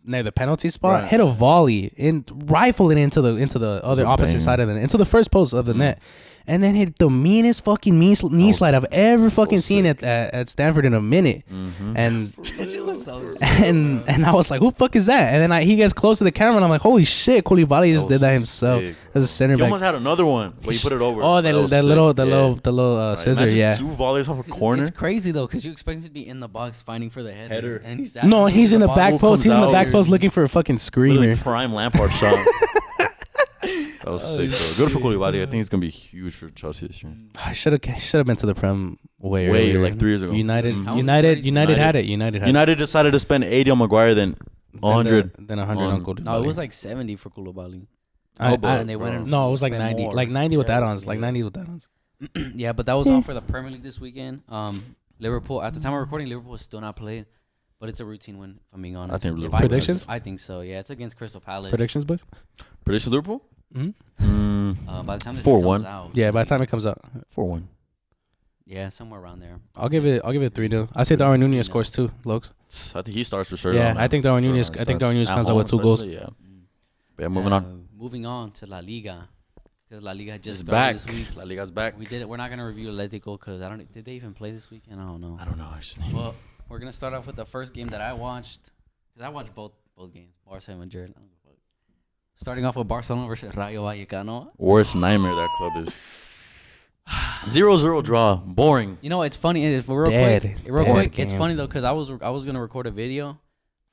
[SPEAKER 3] near the penalty spot hit a volley and rifle it into the other opposite side of the net, into the first post of the net. and then hit the meanest fucking knee slide I've ever fucking seen at Stanford in a minute. And
[SPEAKER 1] It was so sick,
[SPEAKER 3] and I was like, who the fuck is that? And then he gets close to the camera and I'm like, holy shit, Koulibaly just did that himself as a center
[SPEAKER 2] He
[SPEAKER 3] back.
[SPEAKER 2] almost had another one, but he put it over.
[SPEAKER 3] Oh, the little scissor,
[SPEAKER 2] Imagine
[SPEAKER 3] yeah.
[SPEAKER 2] 2 volleys off a corner.
[SPEAKER 1] It's crazy though, because you expect him to be in the box fighting for the header. And he's
[SPEAKER 3] No, he's in the back post. He's in the back
[SPEAKER 2] out.
[SPEAKER 3] post looking for a fucking screamer.
[SPEAKER 2] Really prime Lampard shot. That was sick, though. Good for Koulibaly. I think he's gonna be huge for Chelsea this year.
[SPEAKER 3] I should have been to the Prem way earlier.
[SPEAKER 2] Like 3 years ago.
[SPEAKER 3] United
[SPEAKER 1] United
[SPEAKER 3] had it. United had it.
[SPEAKER 2] United decided to spend 80 on Maguire, then 100.
[SPEAKER 3] Then 100 on Koulibaly.
[SPEAKER 1] No, it was like 70 for Koulibaly.
[SPEAKER 3] And
[SPEAKER 1] they went and
[SPEAKER 3] no, it was like
[SPEAKER 1] spent
[SPEAKER 3] 90,
[SPEAKER 1] more.
[SPEAKER 3] like 90 with add-ons, like 90 with add-ons.
[SPEAKER 1] Yeah, but that was all for the Premier League this weekend. Liverpool, at the time of recording, Liverpool is still not played, but it's a routine win, if I'm being honest.
[SPEAKER 2] I think Liverpool.
[SPEAKER 3] Predictions?
[SPEAKER 1] I think so, yeah. It's against Crystal Palace.
[SPEAKER 3] Predictions, boys?
[SPEAKER 2] Predictions Liverpool?
[SPEAKER 1] By the time this
[SPEAKER 2] 4-1.
[SPEAKER 1] comes out.
[SPEAKER 3] Yeah, by the time it comes out.
[SPEAKER 2] 4-1.
[SPEAKER 1] Yeah, somewhere around there.
[SPEAKER 3] I'll give it 3-0. I say Darwin Nunez scores 2, Lokes.
[SPEAKER 2] I think he starts for sure.
[SPEAKER 3] Yeah, I think Darwin Nunez comes out with 2 goals.
[SPEAKER 2] Yeah. But yeah, moving on.
[SPEAKER 1] Moving on to La Liga. Because La Liga just
[SPEAKER 2] It's
[SPEAKER 1] started
[SPEAKER 2] back.
[SPEAKER 1] this week.
[SPEAKER 2] La Liga's back.
[SPEAKER 1] We did it. We're not going to review Atletico because did they even play this weekend? I don't know.
[SPEAKER 2] I don't know, actually.
[SPEAKER 1] Well, we're going to start off with the first game that I watched. Because I watched both games. Barca and Madrid. I don't give a fuck. Starting off with Barcelona versus Rayo Vallecano.
[SPEAKER 2] Worst nightmare that club is. 0-0 draw. Boring.
[SPEAKER 1] You know, it's funny. It's real quick. It's funny though because I was gonna record a video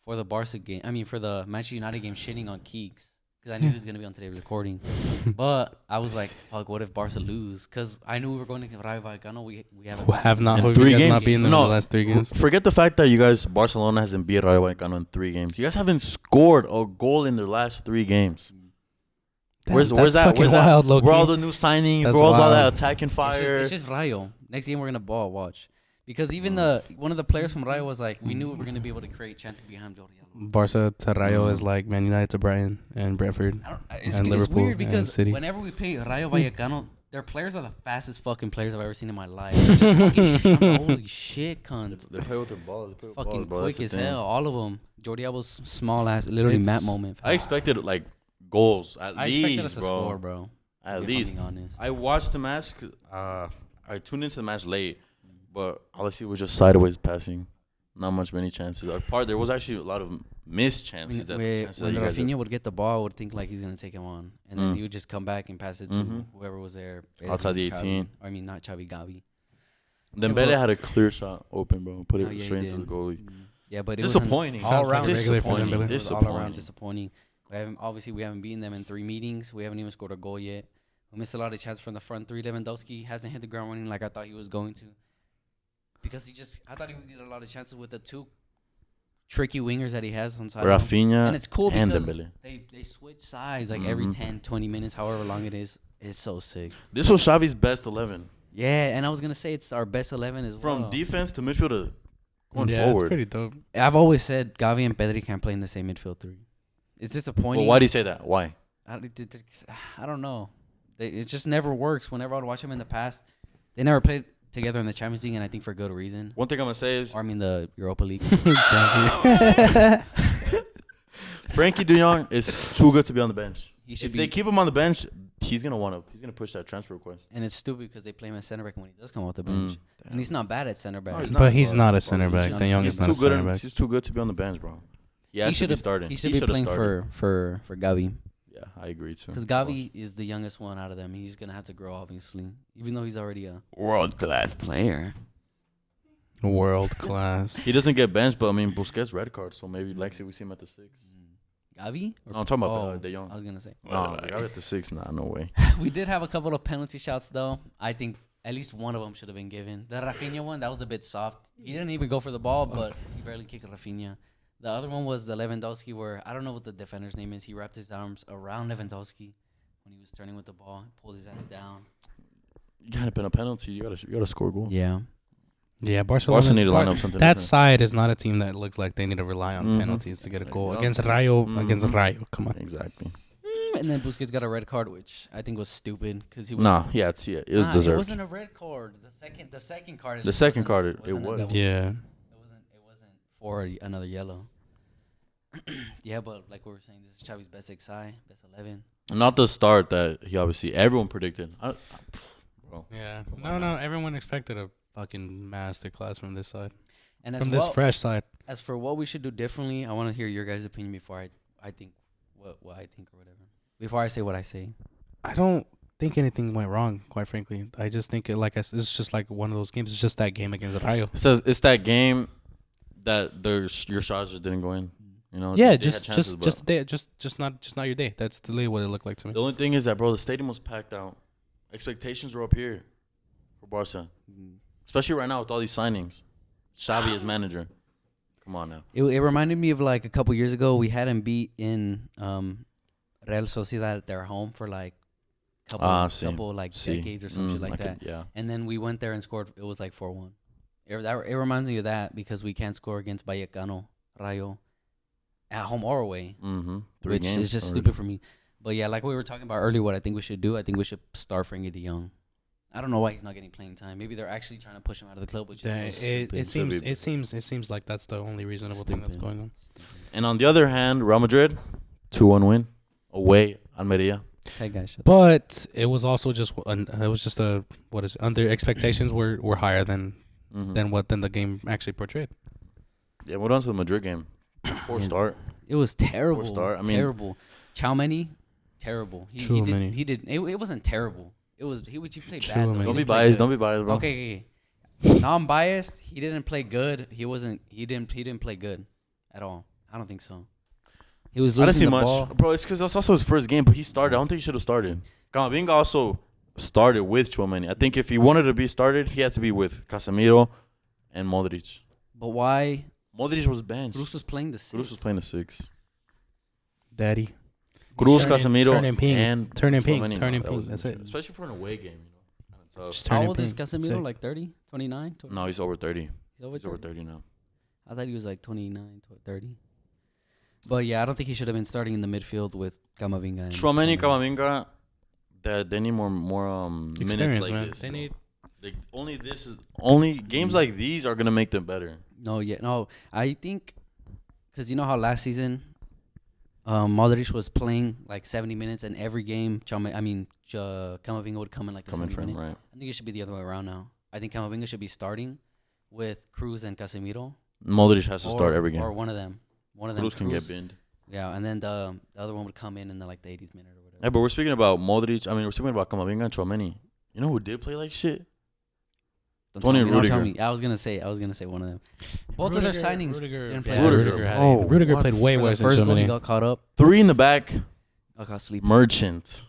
[SPEAKER 1] for the Barca game. I mean, for the Manchester United game, shitting on Keeks because I knew he was gonna be on today's recording. But I was like, "Fuck, what if Barca lose?" Because I knew we were going to Rayo Vallecano. We
[SPEAKER 3] have not.
[SPEAKER 2] In
[SPEAKER 3] Hope
[SPEAKER 2] 3
[SPEAKER 3] you guys
[SPEAKER 2] games?
[SPEAKER 3] not being there in the last 3 games.
[SPEAKER 2] Forget the fact that you guys, Barcelona hasn't beat Rayo Vallecano in 3 games. You guys haven't scored a goal in their last 3 games. Where's that? Where's that? Where are all the new signings? Where's all that attacking fire?
[SPEAKER 1] It's just Rayo. Next game we're gonna watch. Because even one of the players from Rayo was like, we knew we were gonna be able to create chances behind Jordi Alba.
[SPEAKER 3] Barca to Rayo is like Man United to Brighton and Brentford and Liverpool.
[SPEAKER 1] It's weird because
[SPEAKER 3] City.
[SPEAKER 1] whenever we play Rayo Vallecano, their players are the fastest fucking players I've ever seen in my life. They're just fucking holy shit, cunt.
[SPEAKER 2] They play with their balls. They play with
[SPEAKER 1] Fucking
[SPEAKER 2] balls,
[SPEAKER 1] quick as hell, all of them. Jordi Alba's small ass, literally map moment.
[SPEAKER 2] I expected like goals at
[SPEAKER 1] I
[SPEAKER 2] least,
[SPEAKER 1] expected us to
[SPEAKER 2] bro.
[SPEAKER 1] score, bro.
[SPEAKER 2] At least. I watched the match. I tuned into the match late, but all I see was just sideways passing. Not many chances. There was actually a lot of missed chances.
[SPEAKER 1] When Rafinha would get the ball, I would think like he's gonna take him on, and then he would just come back and pass it to whoever was there
[SPEAKER 2] outside the 18.
[SPEAKER 1] I mean, not Xavi, Gavi.
[SPEAKER 2] Dembele had a clear shot open, bro. Put it straight into the goalie.
[SPEAKER 1] Yeah, but it
[SPEAKER 2] disappointing.
[SPEAKER 1] All around
[SPEAKER 2] disappointing.
[SPEAKER 1] All around disappointing. We haven't beaten them in 3 meetings. We haven't even scored a goal yet. We missed a lot of chances from the front 3. Lewandowski hasn't hit the ground running like I thought he was going to. Because I thought he would get a lot of chances with the 2 tricky wingers that he has on side.
[SPEAKER 2] Rafinha
[SPEAKER 1] and it's cool because
[SPEAKER 2] Dembele.
[SPEAKER 1] they switch sides like every 10, 20 minutes, however long it is. It's so sick.
[SPEAKER 2] This was Xavi's best 11.
[SPEAKER 1] Yeah, and I was going to say it's our best 11 as well.
[SPEAKER 2] From defense to midfield to going
[SPEAKER 3] yeah,
[SPEAKER 2] forward.
[SPEAKER 3] It's pretty dope.
[SPEAKER 1] I've always said Gavi and Pedri can't play in the same midfield 3. It's disappointing.
[SPEAKER 2] Well, why do you say that? Why?
[SPEAKER 1] I don't know. It just never works. Whenever I would watch them in the past, they never played together in the Champions League, and I think for good reason.
[SPEAKER 2] One thing I'm going to say is...
[SPEAKER 1] Or I mean the Europa League.
[SPEAKER 2] Frankie de Jong is too good to be on the bench.
[SPEAKER 1] If
[SPEAKER 2] they keep him on the bench, he's gonna push that transfer request.
[SPEAKER 1] And it's stupid because they play him as center back when he does come off the bench, and he's not bad at center back.
[SPEAKER 3] But he's not a center back. De Jong is not a center back.
[SPEAKER 2] He's too good to be on the bench, bro. He should be starting.
[SPEAKER 1] He should be playing for Gavi.
[SPEAKER 2] Yeah, I agree too.
[SPEAKER 1] Because Gavi is the youngest one out of them. He's gonna have to grow, obviously, even though he's already a
[SPEAKER 4] world-class player.
[SPEAKER 3] World class.
[SPEAKER 2] He doesn't get benched, but I mean Busquets red card, so maybe we see him at the 6.
[SPEAKER 1] Gavi?
[SPEAKER 2] No, I'm talking about De Jong.
[SPEAKER 1] I was gonna say.
[SPEAKER 2] No, Gavi at the 6. Nah, no way.
[SPEAKER 1] We did have a couple of penalty shots though. I think at least one of them should have been given. The Rafinha one, that was a bit soft. He didn't even go for the ball, but he barely kicked Rafinha. The other one was the Lewandowski where I don't know what the defender's name is. He wrapped his arms around Lewandowski when he was turning with the ball, pulled his ass down.
[SPEAKER 2] You gotta pin a penalty. You gotta score a goal.
[SPEAKER 1] Yeah.
[SPEAKER 3] Yeah, Barcelona
[SPEAKER 2] need to line up something.
[SPEAKER 3] That
[SPEAKER 2] different.
[SPEAKER 3] side is not a team that looks like they need to rely on penalties to get a goal against Rayo. Against Rayo, come on.
[SPEAKER 2] Exactly.
[SPEAKER 1] And then Busquets got a red card, which I think was stupid because he was.
[SPEAKER 2] It was deserved.
[SPEAKER 1] It wasn't a red card. The second card.
[SPEAKER 2] The second card. It was.
[SPEAKER 3] Yeah.
[SPEAKER 1] It wasn't for another yellow. Yeah, but like we were saying, this is Xavi's best XI, best 11.
[SPEAKER 2] Not the start that he obviously everyone predicted.
[SPEAKER 3] Yeah. No. Everyone expected a fucking master class from this side.
[SPEAKER 1] And
[SPEAKER 3] From this fresh side.
[SPEAKER 1] As for what we should do differently, I want to hear your guys' opinion before I think what I think or whatever. Before I say what I say.
[SPEAKER 3] I don't think anything went wrong, quite frankly. I just think it's just like one of those games. It's just that game against Rayo.
[SPEAKER 2] It's that game that your shots just didn't go in. You know.
[SPEAKER 3] Yeah,
[SPEAKER 2] They
[SPEAKER 3] just
[SPEAKER 2] had chances,
[SPEAKER 3] just not your day. That's literally what it looked like to me.
[SPEAKER 2] The only thing is that, bro, the stadium was packed out. Expectations were up here for Barca, especially right now with all these signings. Xavi as manager. Come on now.
[SPEAKER 1] It reminded me of like a couple years ago. We had them beat in Real Sociedad at their home for like couple like decades or some shit like that.
[SPEAKER 2] Yeah.
[SPEAKER 1] And then we went there and scored. It was like 4-1. It reminds me of that because we can't score against Vallecano, Rayo, at home or away.
[SPEAKER 2] Mm-hmm.
[SPEAKER 1] Which is just stupid for me. But yeah, like we were talking about earlier, what I think we should do, I think we should start Frankie de Jong. I don't know why he's not getting playing time. Maybe they're actually trying to push him out of the club, which is so
[SPEAKER 3] it seems like that's the only reasonable thing that's going on.
[SPEAKER 2] And on the other hand, Real Madrid, 2-1 win away Almeria.
[SPEAKER 1] Hey guys,
[SPEAKER 3] But it was also just under expectations were higher than the game actually portrayed.
[SPEAKER 2] Yeah, we're on to the Madrid game. Poor start.
[SPEAKER 1] It was terrible.
[SPEAKER 2] Poor start. I mean,
[SPEAKER 1] terrible. Chouameni, terrible. He did. It wasn't terrible. It was he played bad. Though.
[SPEAKER 2] Don't be biased. Don't be biased, bro.
[SPEAKER 1] Okay. Now I'm biased. He didn't play good. He didn't play good at all. I don't think so. He was losing
[SPEAKER 2] I didn't see
[SPEAKER 1] the
[SPEAKER 2] much,
[SPEAKER 1] ball.
[SPEAKER 2] bro. It's because that's also his first game, but he started. I don't think he should have started. Camavinga also started with Chouameni. I think if he wanted to be started, he had to be with Casemiro and Modric.
[SPEAKER 1] But why?
[SPEAKER 2] Modric was benched.
[SPEAKER 1] Cruz was playing the 6.
[SPEAKER 2] Cruz was playing the 6.
[SPEAKER 3] Daddy.
[SPEAKER 2] Cruz, Casemiro,
[SPEAKER 3] turning pink.
[SPEAKER 2] and
[SPEAKER 3] Turning pink.
[SPEAKER 2] Chouameni.
[SPEAKER 3] Turning
[SPEAKER 2] That
[SPEAKER 3] pink.
[SPEAKER 2] was
[SPEAKER 3] That's it.
[SPEAKER 2] especially for an away game. Kind of tough.
[SPEAKER 3] Just
[SPEAKER 1] How
[SPEAKER 3] turning
[SPEAKER 1] old is
[SPEAKER 3] pink.
[SPEAKER 1] Casemiro?
[SPEAKER 3] Sick.
[SPEAKER 1] Like 30, 29?
[SPEAKER 2] No, he's over 30.
[SPEAKER 1] He's over
[SPEAKER 2] He's over 30 now.
[SPEAKER 1] I thought he was like 29, 30. But yeah, I don't think he should have been starting in the midfield with Camavinga. And
[SPEAKER 2] Chouameni, Camavinga, they need more minutes
[SPEAKER 3] Experience,
[SPEAKER 2] like
[SPEAKER 3] man.
[SPEAKER 2] this.
[SPEAKER 3] They need.
[SPEAKER 2] Only games like these are gonna make them better.
[SPEAKER 1] No. I think because you know how last season, Modric was playing like 70 minutes, and every game, Camavinga would come in like the 70 minutes.
[SPEAKER 2] Right.
[SPEAKER 1] I think it should be the other way around now. I think Camavinga should be starting with Cruz and Casemiro.
[SPEAKER 2] Modric has to start every game.
[SPEAKER 1] Or one of them.
[SPEAKER 2] Cruz can get binned.
[SPEAKER 1] Yeah, and then the other one would come in the 80th minute or whatever.
[SPEAKER 2] Yeah, but we're speaking about Modric. We're speaking about Camavinga and Chouameni. You know who did play like shit? Tony and Rudiger.
[SPEAKER 1] Don't tell me. I was gonna say one of them. Both of their signings.
[SPEAKER 3] Rudiger
[SPEAKER 2] Rudiger
[SPEAKER 3] played way worse than
[SPEAKER 1] first goal, he
[SPEAKER 3] Chouameni.
[SPEAKER 1] got caught up.
[SPEAKER 2] 3 in the back.
[SPEAKER 1] Got sleeping.
[SPEAKER 2] Merchant.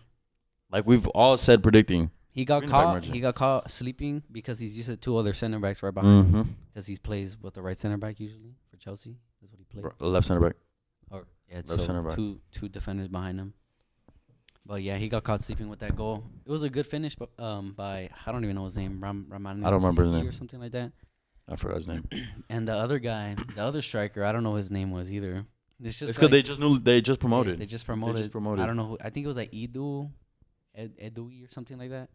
[SPEAKER 2] Like we've all said, predicting.
[SPEAKER 1] He got
[SPEAKER 2] Bring back
[SPEAKER 1] caught.
[SPEAKER 2] Merchant.
[SPEAKER 1] He got caught sleeping because he's used to 2 other center backs right behind him.
[SPEAKER 2] Mm-hmm.
[SPEAKER 1] Because he plays with the right center back usually for Chelsea. That's what he played.
[SPEAKER 2] Left center back.
[SPEAKER 1] Left
[SPEAKER 2] center back.
[SPEAKER 1] Two defenders behind him. But yeah, he got caught sleeping with that goal. It was a good finish, by I don't even know his name, Raman.
[SPEAKER 2] I don't remember his name
[SPEAKER 1] or something like that.
[SPEAKER 2] I forgot his name.
[SPEAKER 1] And the other guy, the other striker, I don't know what his name was either. It's
[SPEAKER 2] because they just promoted.
[SPEAKER 1] They just promoted. I don't know who. I think it was like Edui or something like that.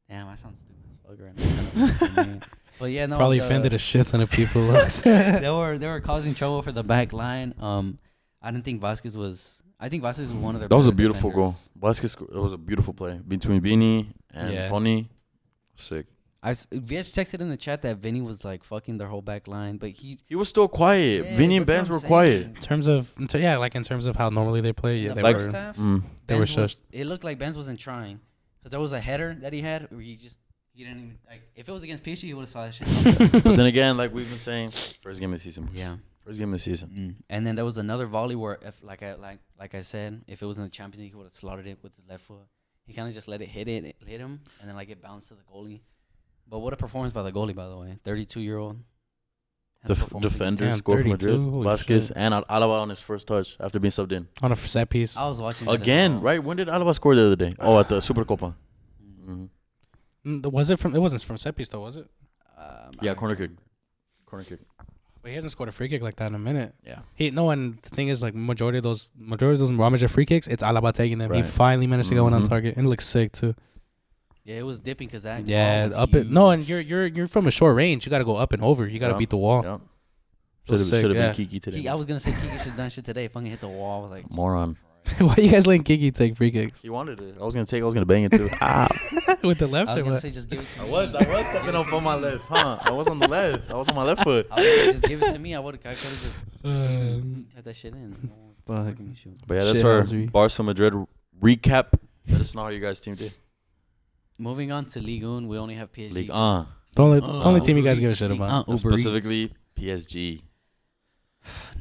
[SPEAKER 1] Damn, I sound stupid as fuck right now. But yeah, no.
[SPEAKER 3] Probably offended a shit ton of people.
[SPEAKER 1] they were causing trouble for the back line. I didn't think Vasquez was. I think Vasquez was one of their.
[SPEAKER 2] That was a
[SPEAKER 1] better
[SPEAKER 2] beautiful
[SPEAKER 1] defenders.
[SPEAKER 2] goal. Vasquez. It was a beautiful play between Vini and Pony. Sick.
[SPEAKER 1] VH texted in the chat that Vinny was like fucking their whole back line, but he
[SPEAKER 2] was still quiet.
[SPEAKER 1] Yeah,
[SPEAKER 2] Vinny and
[SPEAKER 1] that's
[SPEAKER 2] Benz
[SPEAKER 1] what
[SPEAKER 2] were
[SPEAKER 1] I'm
[SPEAKER 2] quiet.
[SPEAKER 3] In terms of how normally they play, yeah,
[SPEAKER 1] the
[SPEAKER 3] they
[SPEAKER 1] first
[SPEAKER 3] were.
[SPEAKER 1] half,
[SPEAKER 3] They were
[SPEAKER 1] Benz
[SPEAKER 3] shushed.
[SPEAKER 1] It looked like Benz wasn't trying because there was a header that he had where he didn't even, like, if it was against PSG he would have saw that shit.
[SPEAKER 2] But then again, like we've been saying, first game of the season.
[SPEAKER 1] Yeah.
[SPEAKER 2] First game of the season.
[SPEAKER 1] And then there was another volley where, if like I said, if it was in the Champions League, he would have slaughtered it with his left foot. He kind of just let it hit him, and then like it bounced to the goalie. But what a performance by the goalie, by the way. 32-year-old.
[SPEAKER 2] Defender scored for Madrid. Vasquez and Alaba on his first touch after being subbed in.
[SPEAKER 3] On a set piece.
[SPEAKER 1] I was watching that
[SPEAKER 2] Again,
[SPEAKER 1] as well.
[SPEAKER 2] right? When did Alaba score the other day? At the Supercopa. Mm-hmm.
[SPEAKER 3] It wasn't from set piece though, was it?
[SPEAKER 2] Yeah, corner kick.
[SPEAKER 3] But he hasn't scored a free kick like that in a minute.
[SPEAKER 2] Yeah.
[SPEAKER 3] And the thing is, like, majority of those Real Madrid free kicks, it's Alaba taking them. He
[SPEAKER 2] Right.
[SPEAKER 3] finally managed to go in on target, and it looks sick too.
[SPEAKER 1] Yeah, it was dipping because that.
[SPEAKER 3] Yeah,
[SPEAKER 1] ball was huge.
[SPEAKER 3] and you're from a short range. You got to go up and over. You got to beat the wall.
[SPEAKER 2] Yeah.
[SPEAKER 3] It was sick,
[SPEAKER 2] Should have
[SPEAKER 3] yeah.
[SPEAKER 2] been Kiki today.
[SPEAKER 1] I was gonna say Kiki should have done shit today. Fucking hit the wall. I was like,
[SPEAKER 2] Moron.
[SPEAKER 3] Why you guys letting Kiki take free kicks?
[SPEAKER 2] He wanted it. I was gonna bang it too.
[SPEAKER 3] With the left
[SPEAKER 1] I was
[SPEAKER 3] or
[SPEAKER 1] gonna
[SPEAKER 3] what?
[SPEAKER 1] say just give it to me.
[SPEAKER 2] I was stepping up on my left, huh? I was on the left. I was on my left foot.
[SPEAKER 1] I was gonna just give it to me. I could have just had that shit in.
[SPEAKER 3] Fuck.
[SPEAKER 2] But yeah, that's
[SPEAKER 3] Shit,
[SPEAKER 2] our
[SPEAKER 3] Ozzy.
[SPEAKER 2] Barca Madrid recap. Let us know how you guys' team did.
[SPEAKER 1] Moving on to Ligue 1, we only have PSG.
[SPEAKER 2] League
[SPEAKER 3] The only team you guys
[SPEAKER 1] Uber
[SPEAKER 3] give a shit
[SPEAKER 1] Eats.
[SPEAKER 3] about.
[SPEAKER 1] Uber
[SPEAKER 2] specifically PSG.